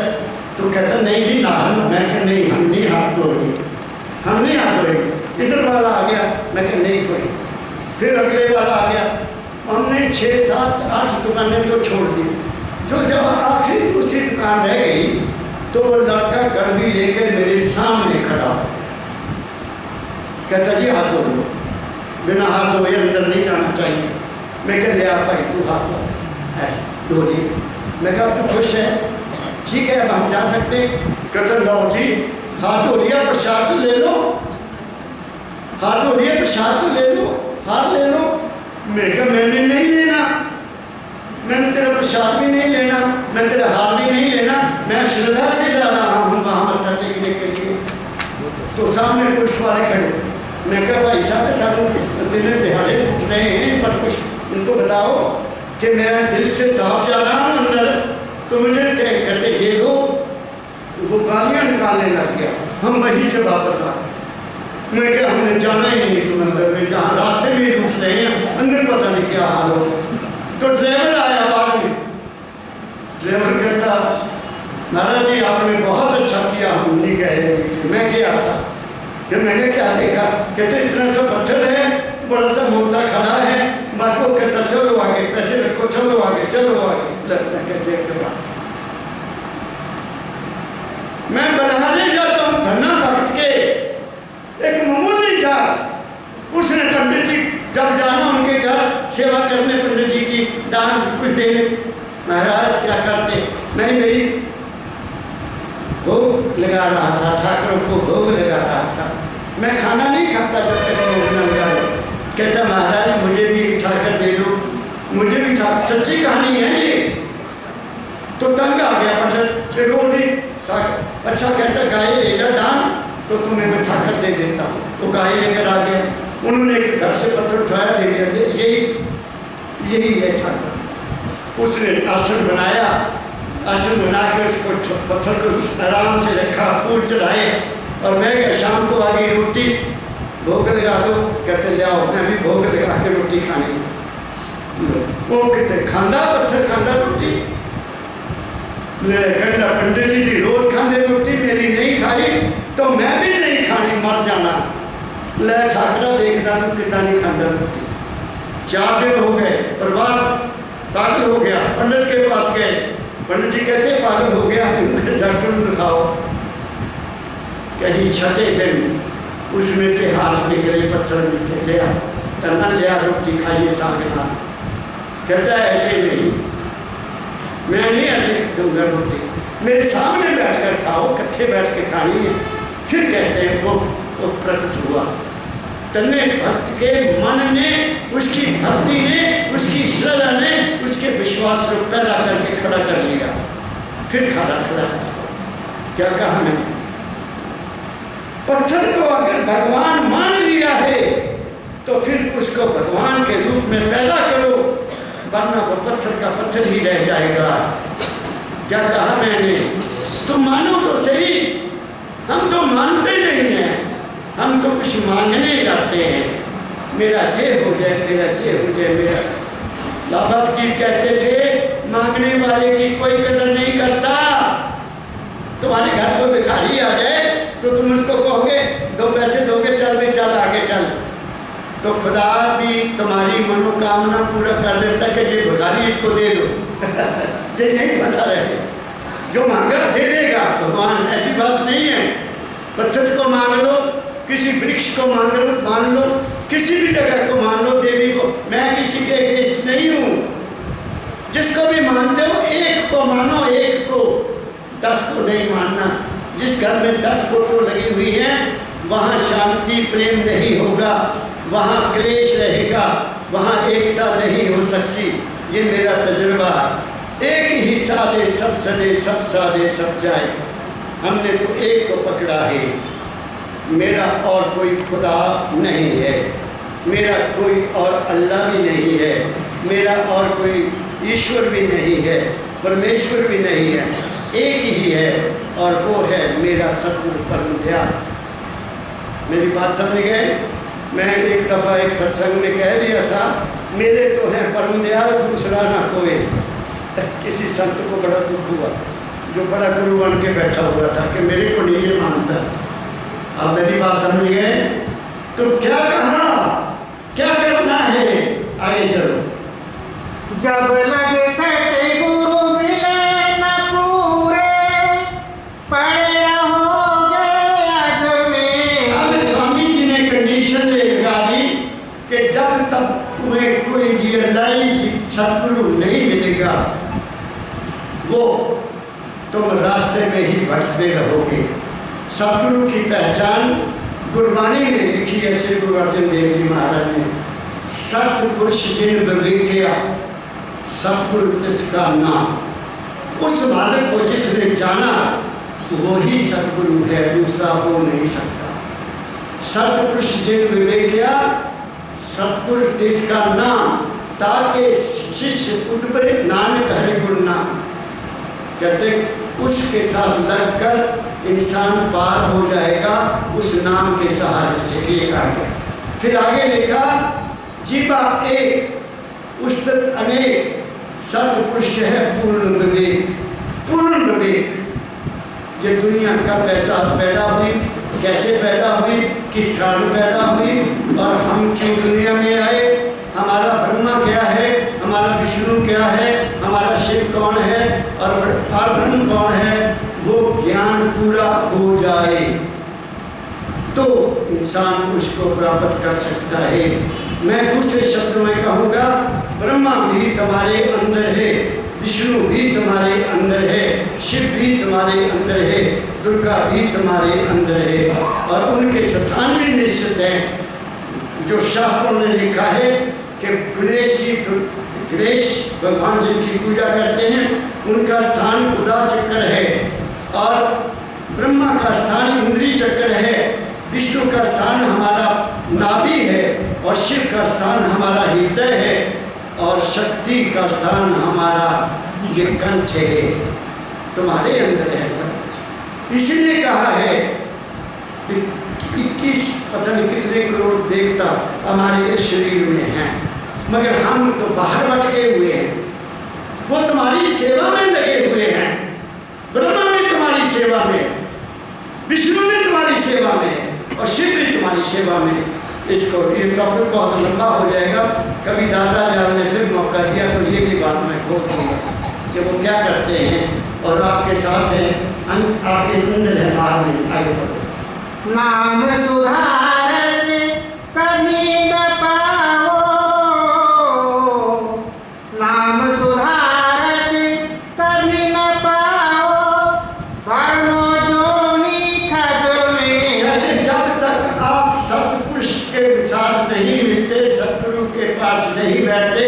तो कहता नहीं जी नहा। मैं कहा नहीं, हम नहीं हाथ धोएंगे, हम नहीं हाथ धोएंगे। इधर वाला आ गया, मैं कहा नहीं धोएंगे। फिर अगले वाला आ गया। हमने 6-7-8 दुकानें तो छोड़ दी। जो जब आखिरी दूसरी दुकान रह गई, तो वो लड़का गड़बी लेकर मेरे सामने खड़ा हो गया। कहता जी हाथ धो लो। बिना हाथ धोए अंदर नहीं जाना चाहिए। मैं कह ले आ भाई, तू हाथ धो दे, ऐसे धो लिए। मैं कहा अब तो खुश है, ठीक है अब हम जा सकते। कहते लो जी, हाथ धो लिया, प्रसाद तो ले लो, हाथ धो लिया, प्रसाद तो ले लो, हार ले लो। मैं कहा मैंने नहीं लेना, मैंने तेरा प्रसाद भी नहीं लेना, मैं तेरा हार भी नहीं लेना, मैं श्रद्धा से जा रहा हूँ वहाँ मत्था टेकने के लिए। तो सामने पुलिस वाले खड़े। मैं कहा भाई साहब सब दिन दिहाड़े उठ रहे हैं, पर कुछ इनको बताओ कि मैं दिल से साफ जा रहा हूँ अंदर, तो मुझे कहते ये लो। वो गालियाँ निकालने लग गया। हम वहीं से वापस आ गए। मैं क्या, हमने जाना ही नहीं इस मंदिर में, जहाँ रास्ते में ही रुक रहे हैं, अंदर पता नहीं क्या हाल हो। तो ड्राइवर आया बाद में। ड्राइवर कहता महाराज जी आपने बहुत अच्छा किया, हम नहीं गए। मैं गया था, फिर मैंने क्या देखा, कहते इतना सा पत्थर है, बड़ा सा मोटा खड़ा है, बस वो कहता चलो आगे, पैसे रखो, चलो आगे, चलो आगे। कहते के बाद मैं बलहाने जाता हूँ धन्ना भक्त के, एक मामूली जात। उसने पंडित जी जब जाना उनके घर सेवा करने, पंडित जी की दान कुछ देने, महाराज क्या करते, मैं वही भोग लगा रहा था, ठाकुरों को भोग लगा रहा था। मैं खाना नहीं खाता जब तक भोग न लगा। कहता महाराज मुझे भी एक ठाकर दे दो, मुझे भी था। सच्ची कहानी है ये। तो तंग आ गया पंडित, फिर रोज ही ठाकर। अच्छा कहता गाय ले जा दान, तो तुम्हें मैं ठाकर दे देता हूँ। तो गाय लेकर आ गया। उन्होंने एक घर से पत्थर उठाया, दे दिया, यही है ठाकर। उसने आसन बनाया, आसन बना के उसको पत्थर को आराम से रखा, फूल चढ़ाए, और मैं गया शाम को आ गई रोटी, भोग लगा दो। कहते ले आओ, मैं भी भोग लगा के रोटी खानी। वो कहते खांदा पत्थर, खांदा रोटी। कहना पंडित जी थी रोज खाते रोटी, मेरी नहीं खाई तो मैं भी नहीं खानी, मर जाना। ले ठाकरा देखना तू कितना नहीं खाता रोटी। 4 दिन हो गए, परिवार पागल हो गया। पंडित के पास गए, पंडित जी कहते पागल हो गया, डॉक्टर को दिखाओ। कहीं 6ठे दिन उसमें से हाथ निकले, पत्थर में से लिया, कहना लिया रोटी खाइए साग नाल। कहता है ऐसे नहीं, मैं नहीं ऐसे दूंगा रोटी, मेरे सामने बैठकर खाओ, इकट्ठे बैठ के खानी है। फिर कहते हैं वो प्रकट हुआ। तन्ने भक्त के मन ने, उसकी भक्ति ने, उसकी श्रद्धा ने उसके विश्वास को पैदा करके खड़ा कर लिया। फिर खड़ा खिलाया उसको। क्या कहा मैंने? पत्थर को अगर भगवान मान लिया है तो फिर उसको भगवान के रूप में पैदा करो, वरना वो पत्थर का पत्थर ही रह जाएगा। क्या कहा मैंने? तुम मानो तो सही, हम तो मानते नहीं हैं, हम तो कुछ मांगने जाते हैं। मेरा ये हो जाए, मेरा ये हो जाए, मेरा। बाबा फकीर कहते थे मांगने वाले की कोई कदर नहीं करता। तुम्हारे घर कोई भिखारी आ जाए तो तुम उसको कहोगे 2 पैसे दोगे, चल भी चल आगे चल, तो खुदा भी तुम्हारी मनोकामना पूरा कर देता कि ये भिखारी इसको दे दो। ये यही फंसा रहे, जो मांगा दे देगा भगवान, ऐसी बात नहीं है। पत्थर को मांग लो, किसी वृक्ष को मान लो, किसी भी जगह को मान लो, देवी को। मैं किसी के अगेंस्ट नहीं हूँ, जिसको भी मानते हो एक को मानो, एक को, 10 को नहीं मानना। जिस घर में 10 फोटो लगी हुई हैं वहाँ शांति प्रेम नहीं होगा, वहाँ क्लेश रहेगा, वहाँ एकता नहीं हो सकती। ये मेरा तजुर्बा। एक ही साधे सब सदे, सब साधे सब जाए। हमने तो एक को पकड़ा है। मेरा और कोई खुदा नहीं है, मेरा कोई और अल्लाह भी नहीं है, मेरा और कोई ईश्वर भी नहीं है, परमेश्वर भी नहीं है, एक ही है, और वो है मेरा सतगुरु परम दयाल। मेरी बात समझ गए? मैं एक दफ़ा एक सत्संग में कह दिया था, मेरे तो हैं परम दयाल, दूसरा ना कोई। किसी संत को बड़ा दुख हुआ, जो बड़ा गुरु बन के बैठा हुआ था कि मेरे को नहीं मानता। अब मेरी बात समझ गए? तो क्या कहा, क्या करना है, आगे चलो। जब लगे सतगुरु मिले न पूरे, पड़े रहोगे अग में। अब स्वामी जी ने कंडीशन लगा दी कि जब तक तुम्हें कोई रियलाइज सतगुरु नहीं मिलेगा, वो तुम रास्ते में ही भटकते रहोगे। सतगुरु की पहचान गुरबाणी में लिखी है श्री गुरु अर्जन देव जी महाराज ने। सतपुरुष जिन विवेकिया, सतगुरु तिसका नाम। उस मालिक को जिसने जाना वो ही सतगुरु है, दूसरा हो नहीं सकता। सतपुरुष जिन विवेकिया, सतगुरु तिसका नाम, ताकि शिष्य उतरे नानक हरि गुण नाम। कहते उसके साथ लगकर इंसान पार हो जाएगा उस नाम के सहारे से। एक आगे फिर आगे लिखा, जीवा एक उस्तत अनेक, सतपुरुष है पूर्ण विवेक। पूर्ण विवेक, ये दुनिया कब ऐसा पैदा हुई, कैसे पैदा हुई, किस कारण पैदा हुई, और हम क्यों दुनिया में आए, हमारा ब्रह्मा क्या है, हमारा विष्णु क्या है, हमारा शिव कौन है और ब्रह्म कौन है, वो ज्ञान पूरा हो जाए तो इंसान उसको प्राप्त कर सकता है। मैं दूसरे शब्द में कहूँगा, ब्रह्मा भी तुम्हारे अंदर है, विष्णु भी तुम्हारे अंदर है, शिव भी तुम्हारे अंदर है, दुर्गा भी तुम्हारे अंदर है, और उनके स्थान भी निश्चित हैं। जो शास्त्रों ने लिखा है कि गणेश भगवान जिनकी पूजा करते हैं उनका स्थान उदा चक्र है, और ब्रह्मा का स्थान इंद्री चक्र है, विष्णु का स्थान हमारा नाभि है, और शिव का स्थान हमारा हृदय है, और शक्ति का स्थान हमारा ये कंठ है। तुम्हारे अंदर है सब कुछ। इसीलिए कहा है 21 पता नहीं कितने करोड़ देवता हमारे इस शरीर में हैं, मगर हम तो बाहर भटके हुए हैं। वो तुम्हारी सेवा में लगे हुए हैं। ब्रह्मा भी तुम्हारी सेवा में, विष्णु भी तुम्हारी सेवा में, और शिव भी तुम्हारी सेवा में। इसको ये टॉपिक बहुत लंबा हो जाएगा, कभी दादा जान ने फिर मौका दिया तो ये भी बात मैं खोल दूँगा कि वो क्या करते हैं और आपके साथ हैं, आपके अंदर है, बाहर नहीं। आगे बढ़ो। नाम सुधारस कभी न पाओ, नाम सुधारस कभी न पाओ, भरनो जोनी खग में। जब तक आप सतपुरुष के साथ नहीं मिलते, सतगुरु के पास नहीं बैठते,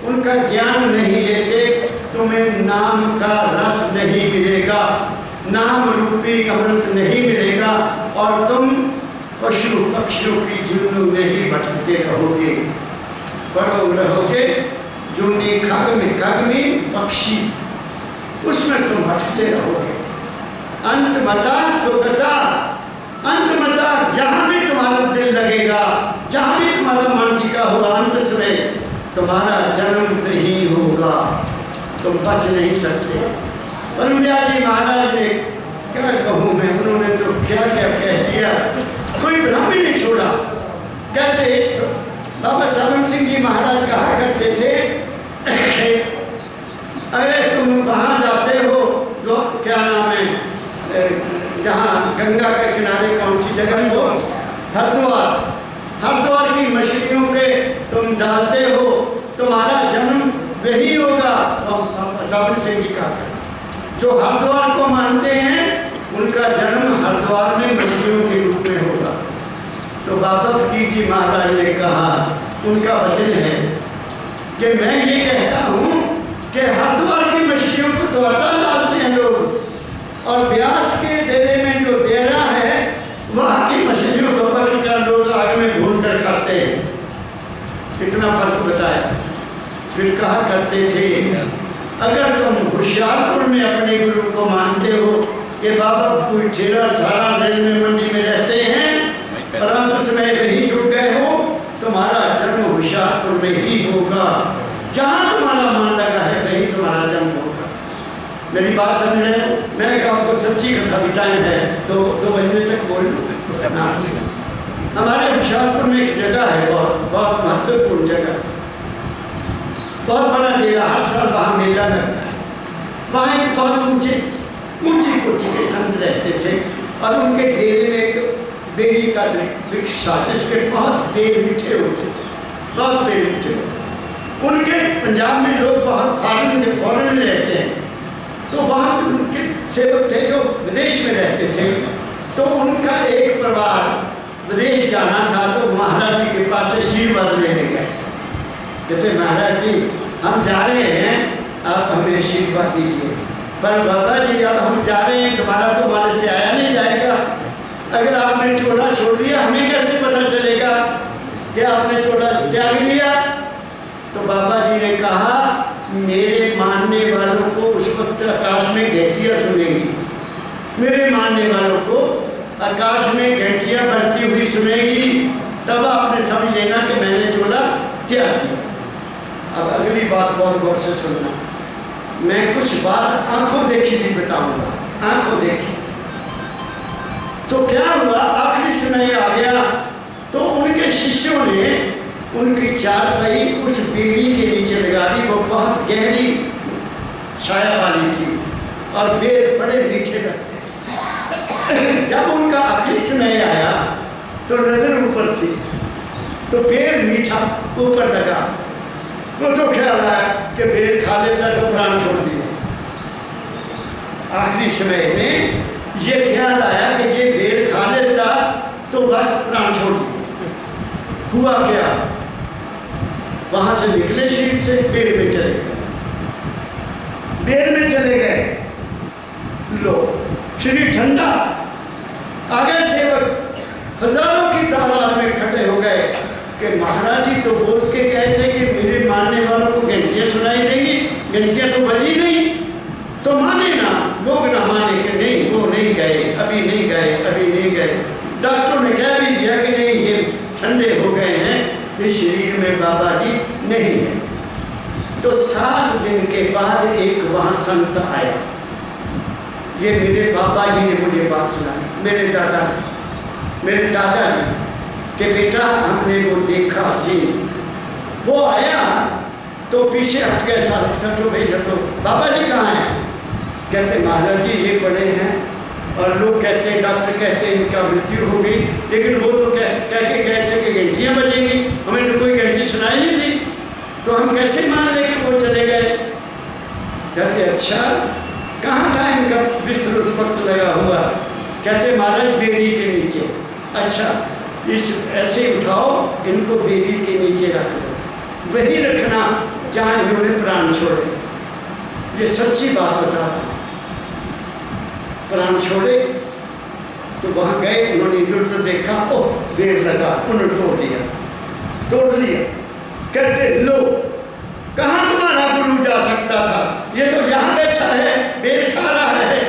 उनका ज्ञान नहीं लेते, तो तुम्हें नाम का रस नहीं मिलेगा, नाम रूपी अमृत नहीं मिलेगा और तुम पशु पक्षियों की जुनू में ही भटकते रहोगे, पड़ो रहोगे। जूनी खग में पक्षी, उसमें तुम भटकते रहोगे। अंतमता सुगता, अंतमता जहाँ भी तुम्हारा दिल लगेगा, जहाँ भी तुम्हारा मन टिका हुआ, अंत में तुम्हारा जन्म नहीं होगा, तुम बच नहीं सकते। ब्रह्मदयाल जी महाराज ने क्या कहूँ मैं, उन्होंने तो क्या क्या कह दिया, कोई भ्रम ही नहीं छोड़ा। कहते बाबा सावन सिंह जी महाराज कहा करते थे, अरे तुम वहाँ जाते हो जो क्या नाम है, जहाँ गंगा के किनारे कौन सी जगह हो, हरिद्वार, हरिद्वार की मछलियों के तुम डालते हो, तुम्हारा जन्म वही होगा। सावन सिंह जी का कहना, जो हरिद्वार को मानते हैं उनका जन्म हरिद्वार में मछलियों के रूप में होगा। तो बाबा फकीर जी महाराज ने कहा, उनका वचन है कि मैं ये कहता हूँ कि हरिद्वार की मछलियों को तो आटा डालते हैं लोग, और व्यास के डेरे में जो डेरा है वहाँ की मछलियों को पकड़कर लोग आग में भून कर खाते हैं। कितना फर्क बताया। फिर कहा करते थे, अगर तुम होशियारपुर में अपने गुरु को मानते हो कि बाबा कोई ठेरा धारा रेलवे मंडी में रहते हैं, परंतु समय वही जुड़ गए हो, तुम्हारा जन्म होशियारपुर में ही होगा। जहाँ तुम्हारा मन लगा है वही तुम्हारा जन्म होगा। मेरी बात समझ रहे हो? मैं आपको सच्ची कथा भी, टाइम है, दो बजने तक बोल लूँ। हमारे होशियारपुर में एक जगह है, बहुत महत्वपूर्ण जगह, बहुत बड़ा डेरा, हर साल वहाँ मेला लगता है। वहाँ एक बहुत ऊंची कोटि के संत रहते थे और उनके डेरे में एक बेरी का वृक्ष था जिसके बहुत बेर मीठे होते थे, बहुत बेर मीठे होते थे। उनके पंजाब में लोग बहुत फॉरेन में रहते हैं, तो बहुत उनके सेवक थे जो विदेश में रहते थे। तो उनका एक परिवार विदेश जाना था, तो महाराज जी के पास से आशीर्वाद लेने गए। कहते महाराज जी हम जा रहे हैं, आप हमें आशीर्वाद दीजिए। पर बाबा जी अब हम जा रहे हैं, तुम्हारा तो हमारे से आया नहीं जाएगा, अगर आपने चोला छोड़ दिया हमें कैसे पता चलेगा कि आपने चोला त्याग दिया। तो बाबा जी ने कहा, मेरे मानने वालों को उस वक्त आकाश में घंटियाँ सुनेगी, मेरे मानने वालों को आकाश में घंटियाँ बढ़ती हुई सुनेगी, तब आपने समझ लेना कि मैंने चोला त्याग दिया। अब अगली बात बहुत गौर से सुनना, मैं कुछ बात आंखों देखी भी बताऊंगा, आंखों देखी। तो क्या हुआ, आखिरी समय आ गया तो उनके शिष्यों ने उनकी चारपाई उस बेरी के नीचे लगा दी। वो बहुत गहरी छाया वाली थी और बेर बड़े मीठे लगते थे। जब उनका आखिरी समय आया तो नजर ऊपर थी, तो बेर मीठा ऊपर लगा। वो तो ख्याल आया कि बेर खा लेता तो प्राण छोड़ दिया। आखिरी समय में ये ख्याल आया कि ये बेर खा लेता तो बस प्राण छोड़ दिया। हुआ क्या, वहां से निकले शरीर से बेर में चले गए, बेर में चले गए। लो शरीर ठंडा, आगे सेवक हजारों की तादाद में खड़े हो गए कि महाराज जी तो बोल के गए थे कि मेरे मानने वालों को घंटियाँ सुनाई देंगी, घंटियाँ तो बजी नहीं, तो माने ना, लोग ना माने कि नहीं वो नहीं गए, अभी नहीं गए, अभी नहीं गए। डॉक्टरों ने कह भी दिया कि नहीं ये ठंडे हो गए हैं, इस शरीर में बाबा जी नहीं है। तो 7 दिन के बाद एक वहाँ संत आया, ये मेरे बाबा जी ने मुझे बात सुनाई, मेरे दादा ने कि बेटा हमने वो देखा सीन। वो आया तो पीछे हट गए सारे, सचो भाई हटो, बाबा जी कहाँ हैं? कहते महाराज जी ये बड़े हैं, और लोग कहते हैं, डॉक्टर कहते हैं इनका मृत्यु हो गई, लेकिन वो तो कह के गए थे कि घंटियाँ बजेंगी, हमें तो कोई घंटी सुनाई नहीं दी, तो हम कैसे मान लें कि वो चले गए? कहते अच्छा कहाँ था इनका बिस्तर उस वक्त लगा हुआ? कहते महाराज बेरी के नीचे। अच्छा इस ऐसे उठाओ, इनको बेरी के नीचे रख दो, वही रखना जहाँ इन्होंने प्राण छोड़े। ये सच्ची बात बता रहा हूँ। प्राण छोड़े तो वहाँ गए, उन्होंने इधर उधर देखा, ओह बेर लगा, उन्होंने तोड़ लिया। कहते लो, कहाँ तुम्हारा गुरु जा सकता था, ये तो यहाँ बैठा है, बेर खा रहा है।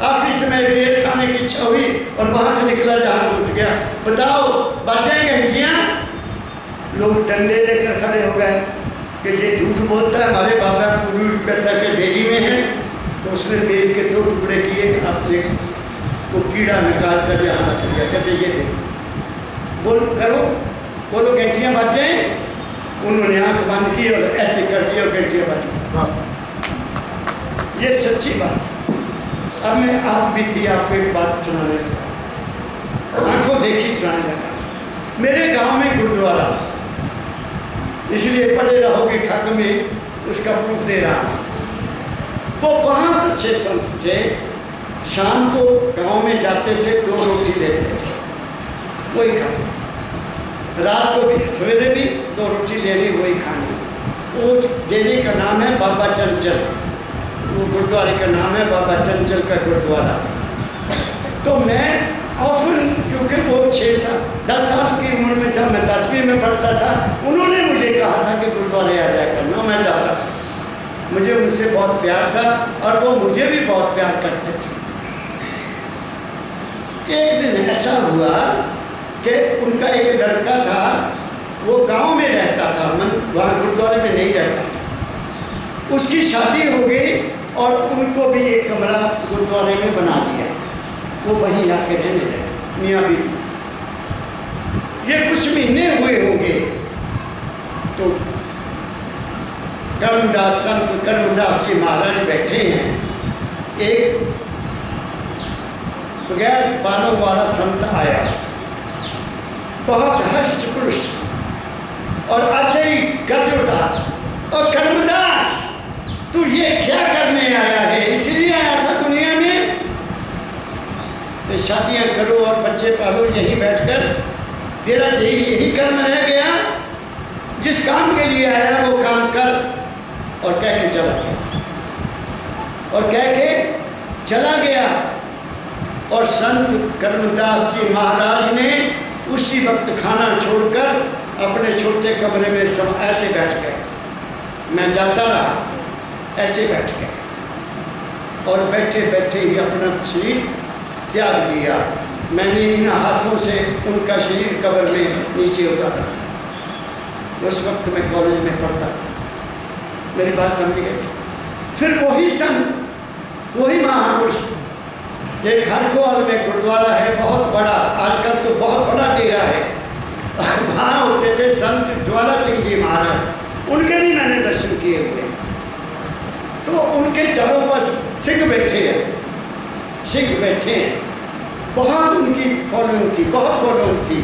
आखिरी समय बेर खाने की इच्छा हुई और वहाँ से निकला जहाँ घुस गया। बताओ, बाजें घंटियाँ? लोग डंडे लेकर खड़े हो गए कि ये झूठ बोलता है, हमारे बाबा गुरु कहता है कि बेरी में है। तो उसने बेर के 2 टुकड़े किए, अपने वो कीड़ा निकाल कर यहाँ रख दिया। कहते ये देखो, बोल करो, बोलो घंटियाँ बज जाएँ। उन्होंने आंख बंद की और ऐसे कर दिया और घंटियाँ बज गई। ये सच्ची बात। अब मैं आप बीती आपको एक बात सुनाने लगा, आंखों देखी सुनाने लगा। मेरे गांव में गुरुद्वारा, इसलिए पढ़े रहोगे खक में, उसका प्रूफ दे रहा हूँ। वो बहुत अच्छे संत थे। शाम को गांव में जाते थे, 2 रोटी लेते थे, वही खाते थे। रात को भी, सवेरे भी 2 रोटी लेनी, वही खानी। वो डेरे का नाम है बाबा चंचल, वो गुरुद्वारे का नाम है बाबा चंचल का गुरुद्वारा। तो मैं ऑफन, क्योंकि वो 10 साल की उम्र में, जब मैं 10वीं में पढ़ता था, उन्होंने मुझे कहा था कि गुरुद्वारे आ जाया करना। मैं जाता था, मुझे उनसे बहुत प्यार था और वो मुझे भी बहुत प्यार करते थे। एक दिन ऐसा हुआ कि उनका एक लड़का था, वो गांव में रहता था, वहाँ गुरुद्वारे में नहीं रहता था। उसकी शादी हो गई और उनको भी एक कमरा गुरुद्वारे में बना दिया। वो वहीं आके रहने लगे, मियाँ बीवी। ये कुछ महीने हुए होंगे तो कर्मदास संत कर्मदास जी महाराज बैठे हैं। एक बगैर बालों वाला संत आया, बहुत हष्ट पुष्ट, और आते ही गर्ज उठा, और कर्मदास तू ये क्या करने आया है? इसलिए आया था दुनिया में, तो शादियां करो और बच्चे पालो, यहीं बैठकर तेरा यही कर्म रह गया। जिस काम के लिए आया वो काम कर। और कह के चला गया। और संत कर्मदास जी महाराज ने उसी वक्त खाना छोड़कर अपने छोटे कमरे में सब ऐसे बैठ गए। मैं जाता रहा, ऐसे बैठ गए और बैठे बैठे ही अपना शरीर त्याग दिया। मैंने इन हाथों से उनका शरीर कब्र में नीचे उतारा था। उस वक्त मैं कॉलेज में पढ़ता था। मेरी बात समझ गए? फिर वही संत, वही महापुरुष, एक हरखोवाल में गुरुद्वारा है बहुत बड़ा, आजकल तो बहुत बड़ा डेरा है। वहाँ होते थे संत ज्वाला सिंह जी महाराज, उनके भी मैंने दर्शन किए हुए हैं। तो उनके चारों पास सिंह बैठे हैं, बहुत उनकी फॉलोइंग थी, बहुत फॉलोइंग थी।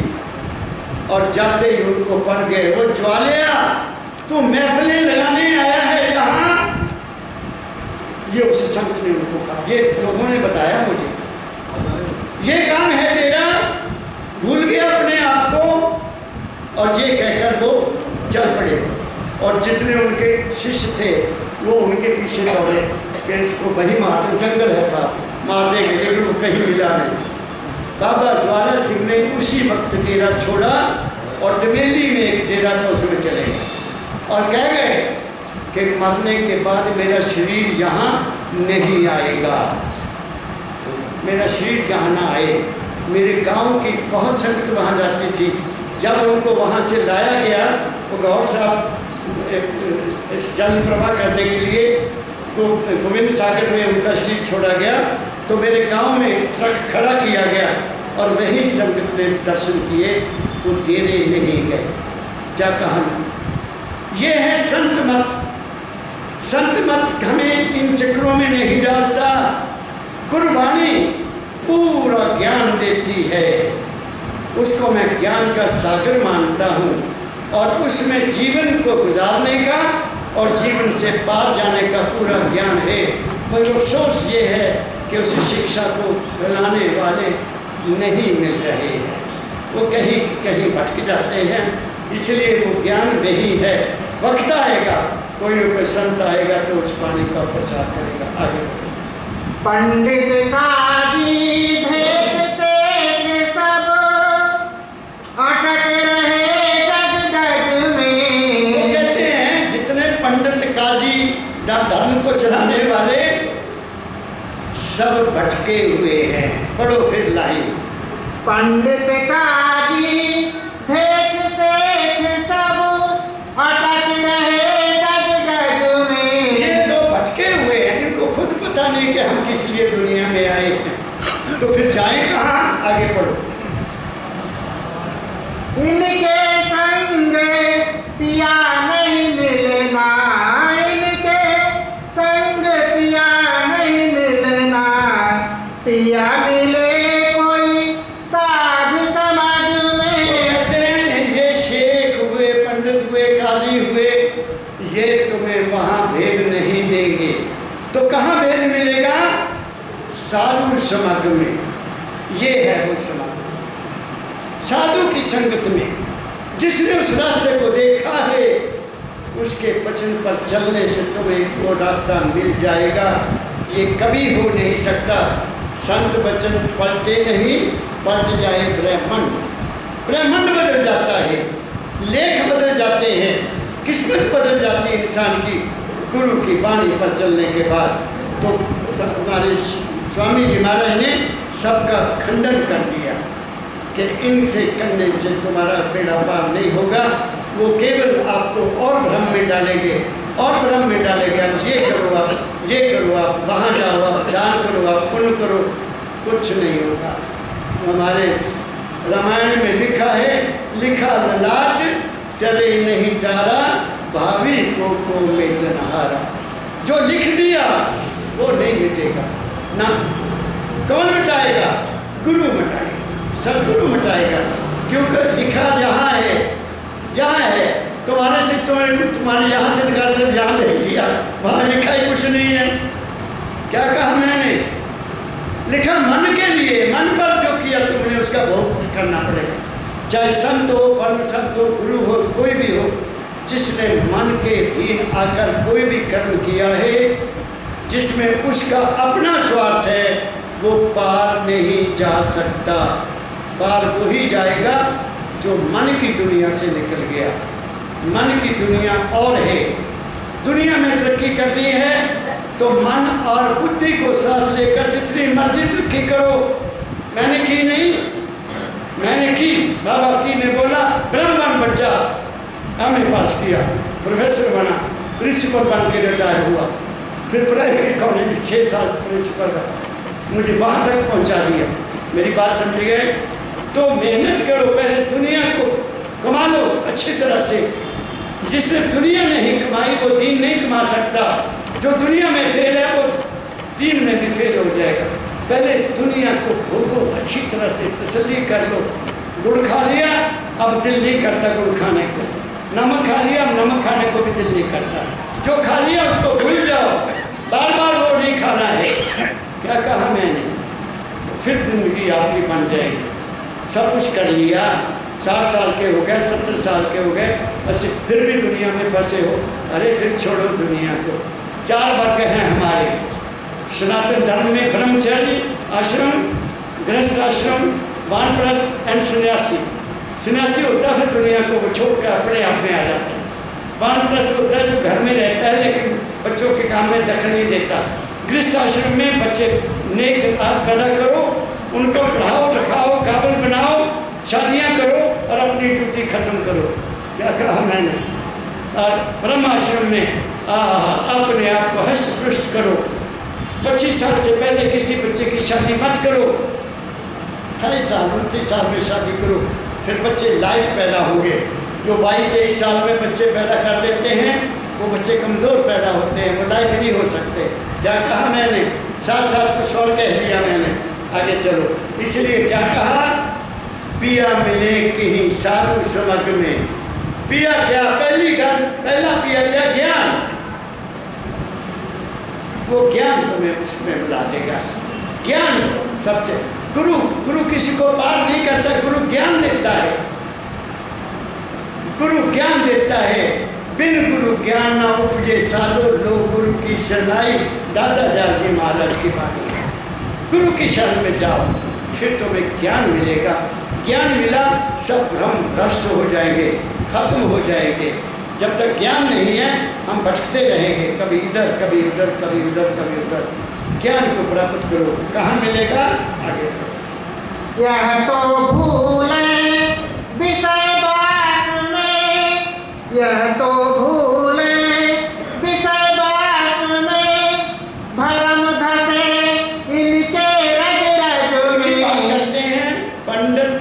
और जाते ही उनको पड़ गए, वो ज्वालिया तू महफिलें लगाने आया है यहाँ? ये उस संत ने उनको कहा, ये लोगों ने बताया मुझे, ये काम है तेरा, भूल गया अपने आप को। और ये कहकर वो चल पड़े। और जितने उनके शिष्य थे वो उनके पीछे दौड़े कि इसको वही मार दे, जंगल है साहब, मार देंगे, लेकिन वो कहीं मिला नहीं। बाबा ज्वाला सिंह ने उसी वक्त डेरा छोड़ा और डमेली में एक डेरा था उसमें चले गए और कह गए कि मरने के बाद मेरा शरीर यहाँ नहीं आएगा, मेरा शरीर यहाँ ना आए। मेरे गांव की बहुत संगत वहाँ जाती थी। जब उनको वहाँ से लाया गया तो गौर साहब इस जल प्रवाह करने के लिए गोविंद सागर में उनका शरीर छोड़ा गया, तो मेरे गांव में ट्रक खड़ा किया गया और वही संगत ने दर्शन किए, वो डेरे नहीं गए। क्या कहानी? ये है संत मत। संत मत हमें इन चक्रों में नहीं डालता। कुर्बानी पूरा ज्ञान देती है, उसको मैं ज्ञान का सागर मानता हूँ और उसमें जीवन को गुजारने का और जीवन से पार जाने का पूरा ज्ञान है। मगर अफसोस ये है कि उस शिक्षा को फैलाने वाले नहीं मिल रहे हैं, वो कहीं कहीं भटक जाते हैं। इसलिए वो ज्ञान वही है। वक्त आएगा कोई न कोई संत आएगा तो उस पानी का प्रचार करेगा। आगे बढ़ो। पंडित काजी भेद सेठ सब अटक रहे जग जग में। वो कहते हैं जितने पंडित काजी जहाँ धर्म को चलाने वाले सब भटके हुए हैं। पढ़ो फिर लाइन। पंडित काजी भेद सेठ सब अटक रहे जग जग में। ये तो भटके हुए हैं, इनको खुद पता नहीं कि हम किस लिए दुनिया में आए हैं, तो फिर जाएं कहाँ? आगे पढ़ो। इनके संग पिया नहीं मिलना, इनके संग पिया नहीं मिलना, पिया मिले कोई साधु समाज में। कहते हैं ये शेख हुए, पंडित हुए, काजी हुए, ये तुम्हें वहाँ भेद नहीं देंगे। तो कहाँ भेद मिलेगा? साधु समागम में। ये है वो समागम, साधु की संगत में। जिसने उस रास्ते को देखा है उसके वचन पर चलने से तुम्हें वो रास्ता मिल जाएगा। ये कभी हो नहीं सकता। संत वचन पलटे नहीं, पलट जाए ब्रह्मांड, ब्रह्मांड बदल जाता है, लेख बदल जाते हैं, किस्मत बदल जाती है इंसान की गुरु की वाणी पर चलने के बाद। तो हमारे स्वामी जी महाराज ने सबका खंडन कर दिया कि इनसे करने से तुम्हारा बेड़ा पार नहीं होगा। वो केवल आपको और भ्रम में डालेंगे, और भ्रम में डालेंगे। आप ये करो, आप ये करो, आप वहाँ जाओ, आप दान करो, आप पुण्य करो, कुछ नहीं होगा। हमारे रामायण में लिखा है, लिखा ललाट डरे नहीं डारा, भावी को मिटनहारा। जो लिख दिया वो नहीं मिटेगा ना। कौन मिटाएगा? गुरु मिटाएगा, सदगुरु मिटाएगा। क्योंकि लिखा जहाँ है, जहाँ है तुम्हारे से तुम्हारे यहाँ से निकाल कर यहाँ भेज दिया, वहाँ लिखा ही कुछ नहीं है। क्या कहा मैंने? लिखा मन के लिए, मन पर जो किया तुमने उसका भोग करना पड़ेगा। चाहे संत हो, परम संत हो, गुरु हो, कोई भी हो, जिसने मन के अधीन आकर कोई भी कर्म किया है, जिसमें उसका अपना स्वार्थ है, वो पार नहीं जा सकता। पार वो ही जाएगा जो मन की दुनिया से निकल गया। मन की दुनिया और है। दुनिया में तरक्की करनी है तो मन और बुद्धि को साथ लेकर जितनी मर्जी तरक्की करो। मैंने की नहीं, मैंने की। माँ बाप की ने बोला ब्रह्मन बच्चा, हमें पास किया, प्रोफेसर बना, प्रिंसिपल बन के रिटायर हुआ, फिर प्राइवेट कॉलेज 6 साल प्रिंसिपल रहा, मुझे वहाँ तक पहुँचा दिया। मेरी बात समझ गए? तो मेहनत करो, पहले दुनिया को कमा लो अच्छी तरह से। जिसने दुनिया नहीं कमाई वो दीन नहीं कमा सकता। जो दुनिया में फेल है वो दीन में भी फेल हो जाएगा। पहले दुनिया को भोगो, अच्छी तरह से तसल्ली कर लो। गुड़ खा लिया, अब दिल नहीं करता गुड़ खाने को। नमक खा लिया, अब नमक खाने को भी दिल नहीं करता। जो खा लिया उसको भूल जाओ, बार बार वो नहीं खाना है। क्या कहा मैंने? फिर जिंदगी आपकी बन जाएगी। सब कुछ कर लिया, 60 साल के हो गए, 70 साल के हो गए, अच्छा फिर भी दुनिया में फंसे हो। अरे फिर छोड़ो दुनिया को। 4 वर्ग हैं हमारे सनातन धर्म में, ब्रह्मचारी आश्रम, गृहस्थ आश्रम, वानप्रस्थ एंड सन्यासी। सन्यासी होता है फिर दुनिया को वो छोड़कर अपने आप में आ जाता है। वानप्रस्थ होता है जो घर में रहता है लेकिन बच्चों के काम में दखल नहीं देता। गृहस्थ आश्रम में बच्चे नेक पैदा करो, उनको पढ़ाओ लिखाओ, काबिल बनाओ, शादियाँ करो और अपनी ड्यूटी खत्म करो। क्या कहा मैंने? और ब्रह्म आश्रम में अपने आप को हस्त पृष्ट करो। 25 साल से पहले किसी बच्चे की शादी मत करो। 28 साल 29 साल में शादी करो, फिर बच्चे लायक पैदा होंगे। जो 22-23 साल में बच्चे पैदा कर लेते हैं वो बच्चे कमज़ोर पैदा होते हैं, वो लायक नहीं हो सकते। क्या कहा मैंने? साथ कुछ और कह दिया मैंने। आगे चलो। इसलिए क्या कहा? पिया मिले कहीं साधु समग में। पिया क्या? पहला पिया क्या? ज्ञान। वो ज्ञान तुम्हें उसमें मिला देगा। ज्ञान तो सबसे गुरु किसी को पार नहीं करता, गुरु ज्ञान देता है। गुरु ज्ञान देता है। बिन गुरु ज्ञान न उपजे साधो, लो गुरु की शरणाई। दादा दयाल जी महाराज की बाणी है। गुरु की शरण में जाओ, फिर तुम्हें ज्ञान मिलेगा। ज्ञान मिला, सब भ्रम भ्रष्ट हो जाएंगे, खत्म हो जाएंगे। जब तक ज्ञान नहीं है हम भटकते रहेंगे, कभी इधर कभी उधर, कभी उधर कभी उधर। ज्ञान को प्राप्त करो, कहाँ मिलेगा? आगे करो। यह तो भूले विषय वास में, यह तो भूले विषय वास में, भरम धसे इनके रग रग में। बात करते हैं पंडित,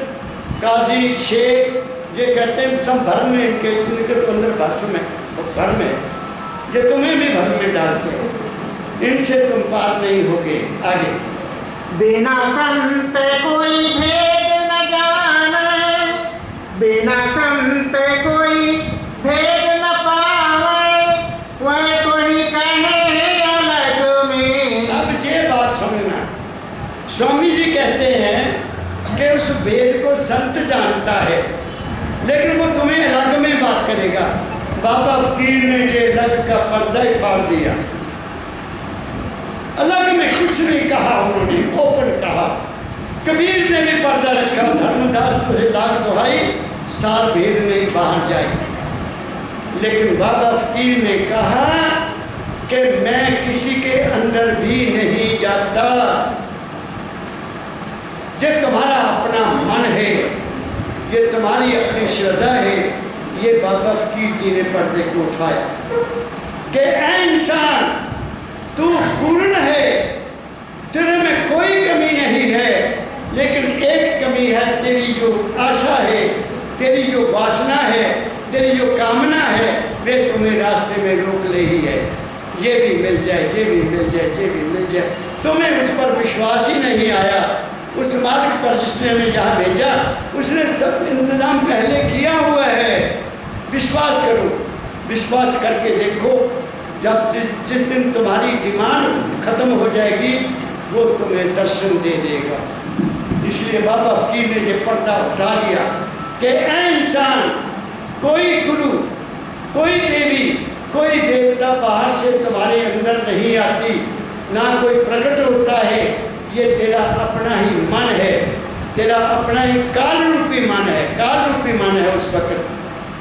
काजी, शेख, ये कहते हैं सब भरम में, इनके तो अंदर भाषण में भरम में, ये तुम्हें भी भरम में डालते हैं। इनसे तुम पार नहीं होगे। आगे। बिना संत कोई भेद न जाने, बिना संत कोई भेद न पावे, वह तो ही कहे अलग में। अब ये बात समझना, स्वामी जी कहते हैं कि उस वेद को संत जानता है, लेकिन वो तुम्हें अलग में बात करेगा। बाबा फकीर ने जे अलग का पर्दा ही फाड़ दिया, अलग में कुछ नहीं कहा उन्होंने, ओपन कहा। कबीर ने भी पर्दा रखा, धर्मदास तुझे लाख दुहाई, सार भेद नहीं बाहर जाए। लेकिन बाबा फकीर ने कहा कि मैं किसी के अंदर भी नहीं जाता, ये तुम्हारा अपना मन है, ये तुम्हारी अपनी श्रद्धा है। ये बाबा फकीर जी ने पर्दे को उठाया कि ऐ इंसान, तू पूर्ण है, तेरे में कोई कमी नहीं है, लेकिन एक कमी है, तेरी जो आशा है, तेरी जो वासना है, तेरी जो कामना है, वे तुम्हें रास्ते में रोक ले ही है। ये भी मिल जाए, ये भी मिल जाए, ये भी मिल जाए, तुम्हें उस पर विश्वास ही नहीं आया। उस मालिक पर जिसने हमें यहाँ भेजा, उसने सब इंतजाम पहले किया हुआ है। विश्वास करो, विश्वास करके देखो, जब जिस दिन तुम्हारी डिमांड खत्म हो जाएगी, वो तुम्हें दर्शन दे देगा। इसलिए बाबा फकीर ने जो पर्दा उठा दिया कि ऐ इंसान, कोई गुरु, कोई देवी, कोई देवता बाहर से तुम्हारे अंदर नहीं आती, ना कोई प्रकट होता है। ये तेरा अपना ही मन है, तेरा अपना ही काल रूपी मन है, काल रूपी मन है उस वक्त,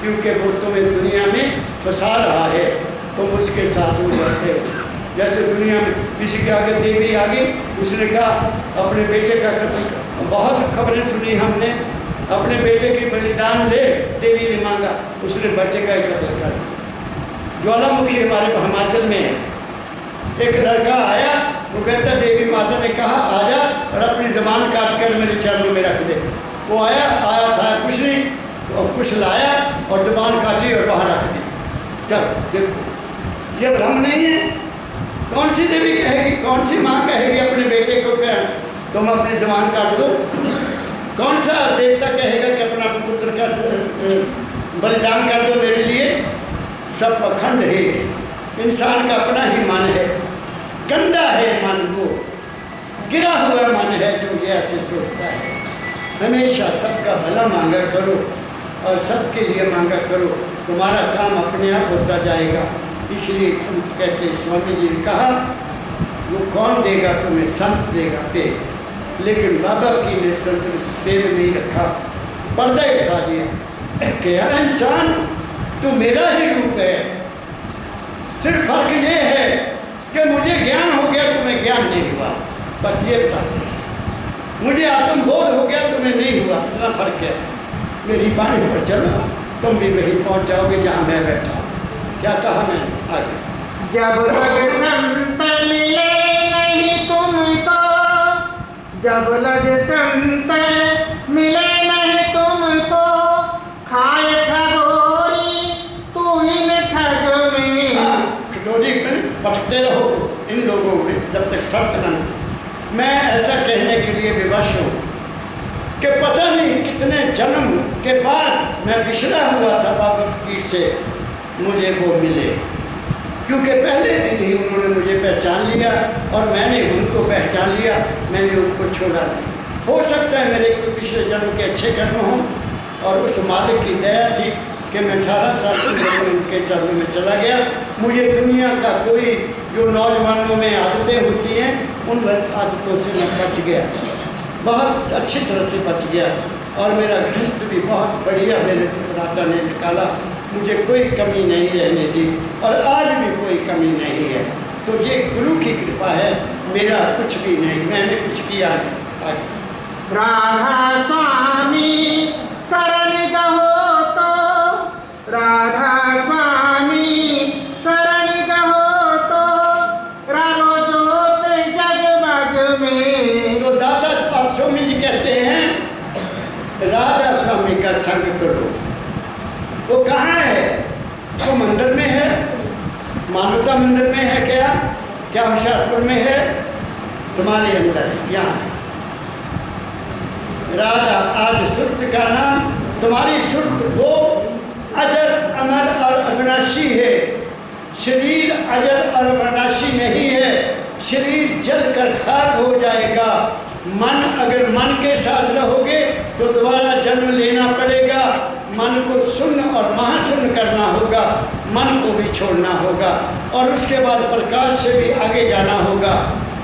क्योंकि वो तुम्हें दुनिया में फंसा रहा है, तुम उसके साथ हो जाते हो। जैसे दुनिया में किसी के आगे देवी आ गई, उसने कहा अपने बेटे का कत्ल, बहुत खबरें सुनी हमने, अपने बेटे की बलिदान ले, देवी ने मांगा, उसने बेटे का ही कत्ल कर दिया। ज्वालामुखी हमारे हिमाचल में है, एक लड़का आया, वो कहता देवी माता ने कहा आजा और अपनी ज़बान काट कर मेरे चरणों में रख दे। वो आया था कुछ नहीं, और कुछ लाया और ज़बान काटी और बाहर रख दी। चल देखो, ये भ्रम नहीं है। कौन सी देवी कहेगी, कौन सी माँ कहेगी अपने बेटे को क्या तुम अपनी ज़बान काट दो? कौन सा देवता कहेगा कि अपना पुत्र का बलिदान कर दो मेरे लिए? सब पखंड है। इंसान का अपना ही मन है, गंदा है मन, वो गिरा हुआ मन है जो ये ऐसे सोचता है। हमेशा सबका भला मांगा करो और सबके लिए मांगा करो, तुम्हारा काम अपने आप होता जाएगा। इसलिए संत कहते हैं, स्वामी जी ने कहा वो कौन देगा तुम्हें? संत देगा पेड़। लेकिन बाबा की ने संत पेड़ नहीं रखा, पर्दा उठा दिया कि यार इंसान तू मेरा ही रूप है। सिर्फ फर्क ये है कि मुझे ज्ञान हो गया, तुम्हें ज्ञान नहीं हुआ, बस ये बताते थे। मुझे आत्मबोध हो गया, तुम्हें नहीं हुआ, इतना फर्क है। मेरी बाणी पर चलो, तुम भी वहीं पहुंच जाओगे जहां मैं बैठा हूँ। क्या कहा मैंने? आगे। जब लग संत मिले नहीं तुमको, जब लग संत मिले नहीं तुमको, खाए ठगोरी तू इन ठग में। ठिठोरी में भटकते रहो इन लोगों में जब तक शर्त न मिले। मैं ऐसा कहने के लिए विवश हूँ कि पता नहीं कितने जन्म के बाद मैं बिछड़ा हुआ था बाबा फकीर से, मुझे वो मिले। क्योंकि पहले दिन ही उन्होंने मुझे पहचान लिया और मैंने उनको पहचान लिया, मैंने उनको छोड़ा नहीं। हो सकता है मेरे कोई पिछले जन्म के अच्छे कर्म हों और उस मालिक की दया थी कि मैं 18 साल की उम्र में उनके चरणों में चला गया। मुझे दुनिया का कोई जो नौजवानों में आदतें होती हैं उन आदतों से मैं बच गया, बहुत अच्छी तरह से बच गया। और मेरा गृहस्थ भी बहुत बढ़िया मेरे दाता ने निकाला, मुझे कोई कमी नहीं रहने दी और आज भी कोई कमी नहीं है। तो ये गुरु की कृपा है, मेरा कुछ भी नहीं, मैंने कुछ किया नहीं। आगे राधा स्वामी शरण कहो तो, राधा स्वामी शरण कहो तो, रानो जोत जगमग में। तो दाता अब स्वामी जी कहते हैं राधा स्वामी का संग करो। वो कहाँ है? वो मंदिर में है, मानवता मंदिर में है क्या? क्या होशियारपुर में है? तुम्हारे अंदर है, यहाँ है। राधा आदि सुरत का नाम, तुम्हारी सुरत वो अजर अमर और अविनाशी है। शरीर अजर और अविनाशी नहीं है, शरीर जलकर खाक हो जाएगा। मन, अगर मन के साथ रहोगे तो दोबारा जन्म लेना पड़ेगा। मन को शून्य और महाशून्य करना होगा, मन को भी छोड़ना होगा और उसके बाद प्रकाश से भी आगे जाना होगा।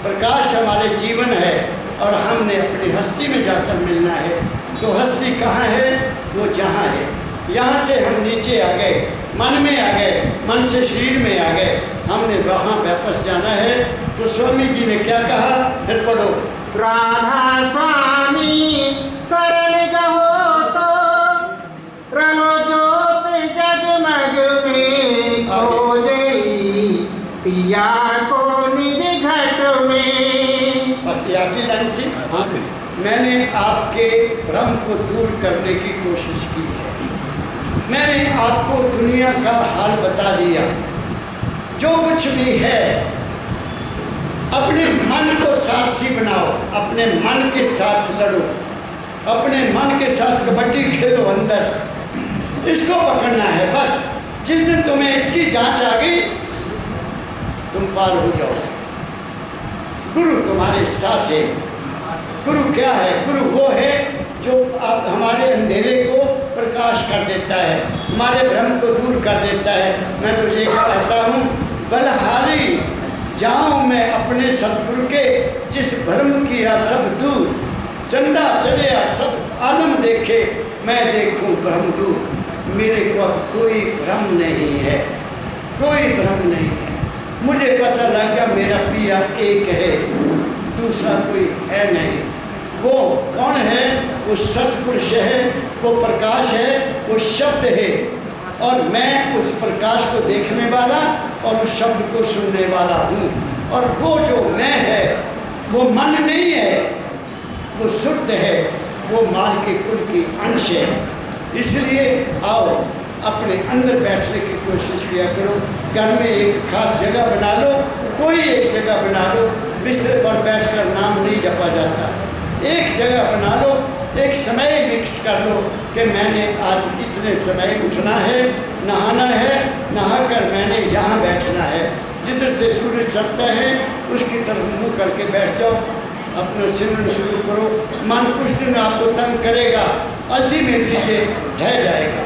प्रकाश हमारे जीवन है और हमने अपनी हस्ती में जाकर मिलना है। तो हस्ती कहाँ है? वो जहाँ है। यहाँ से हम नीचे आ गए, मन में आ गए, मन से शरीर में आ गए, हमने वहाँ वापस जाना है। तो स्वामी जी ने क्या कहा? फिर पढ़ो। राधा स्वामी शरण कहो तो, रनो जोत जगमग में। खोजे पिया को निज घट में। बस याची लाइन से मैंने आपके भ्रम को दूर करने की कोशिश की है। मैंने आपको दुनिया का हाल बता दिया। जो कुछ भी है अपने मन को सारथी बनाओ, अपने मन के साथ लड़ो, अपने मन के साथ कबड्डी खेलो अंदर, इसको पकड़ना है बस। जिस दिन तुम्हें इसकी जांच आ गई तुम पार हो जाओ। गुरु तुम्हारे साथ है। गुरु क्या है? गुरु वो है जो आप हमारे अंधेरे को प्रकाश कर देता है, हमारे भ्रम को दूर कर देता है। मैं तो ये कहता हूँ, बलहारी जाऊँ मैं अपने सतगुरु के, जिस भ्रम किया सब दूर। चंदा चढ़िया सब आलम देखे, मैं देखूँ भ्रम दूर। मेरे को अब कोई भ्रम नहीं है, कोई भ्रम नहीं है। मुझे पता लग गया मेरा पिया एक है, दूसरा कोई है नहीं। वो कौन है? वो सतपुरुष है, वो प्रकाश है, वो शब्द है और मैं उस प्रकाश को देखने वाला और उस शब्द को सुनने वाला हूँ। और वो जो मैं है वो मन नहीं है, वो सुरत है, वो माल के कुल की अंश है। इसलिए आओ अपने अंदर बैठने की कोशिश किया करो। घर में एक खास जगह बना लो, कोई एक जगह बना लो, बिस्तर पर बैठकर नाम नहीं जपा जाता। एक जगह बना लो, एक समय फिक्स कर लो कि मैंने आज इतने समय उठना है, नहाना है, नहाकर मैंने यहाँ बैठना है। जिधर से सूर्य चढ़ता है उसकी तरफ मुँह करके बैठ जाओ, अपना सिमरन शुरू करो। मन कुछ दिन आपको तंग करेगा, अल्टीमेटली ये ढह जाएगा,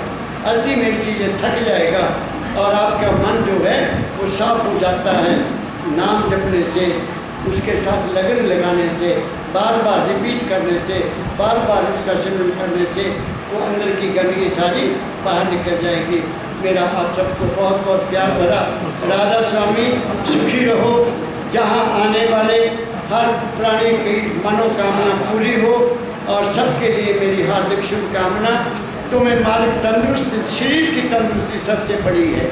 अल्टीमेटली ये थक जाएगा और आपका मन जो है वो साफ हो जाता है। नाम जपने से, उसके साथ लगन लगाने से, बार बार रिपीट करने से, बार बार उसका सिमरन करने से वो अंदर की गंदगी सारी बाहर निकल जाएगी। मेरा आप सबको बहुत बहुत प्यार भरा राधा स्वामी। सुखी रहो, जहाँ आने वाले हर प्राणी की मनोकामना पूरी हो और सबके लिए मेरी हार्दिक शुभकामना। तुम्हें मालिक तंदुरुस्त, शरीर की तंदुरुस्ती सबसे बड़ी है।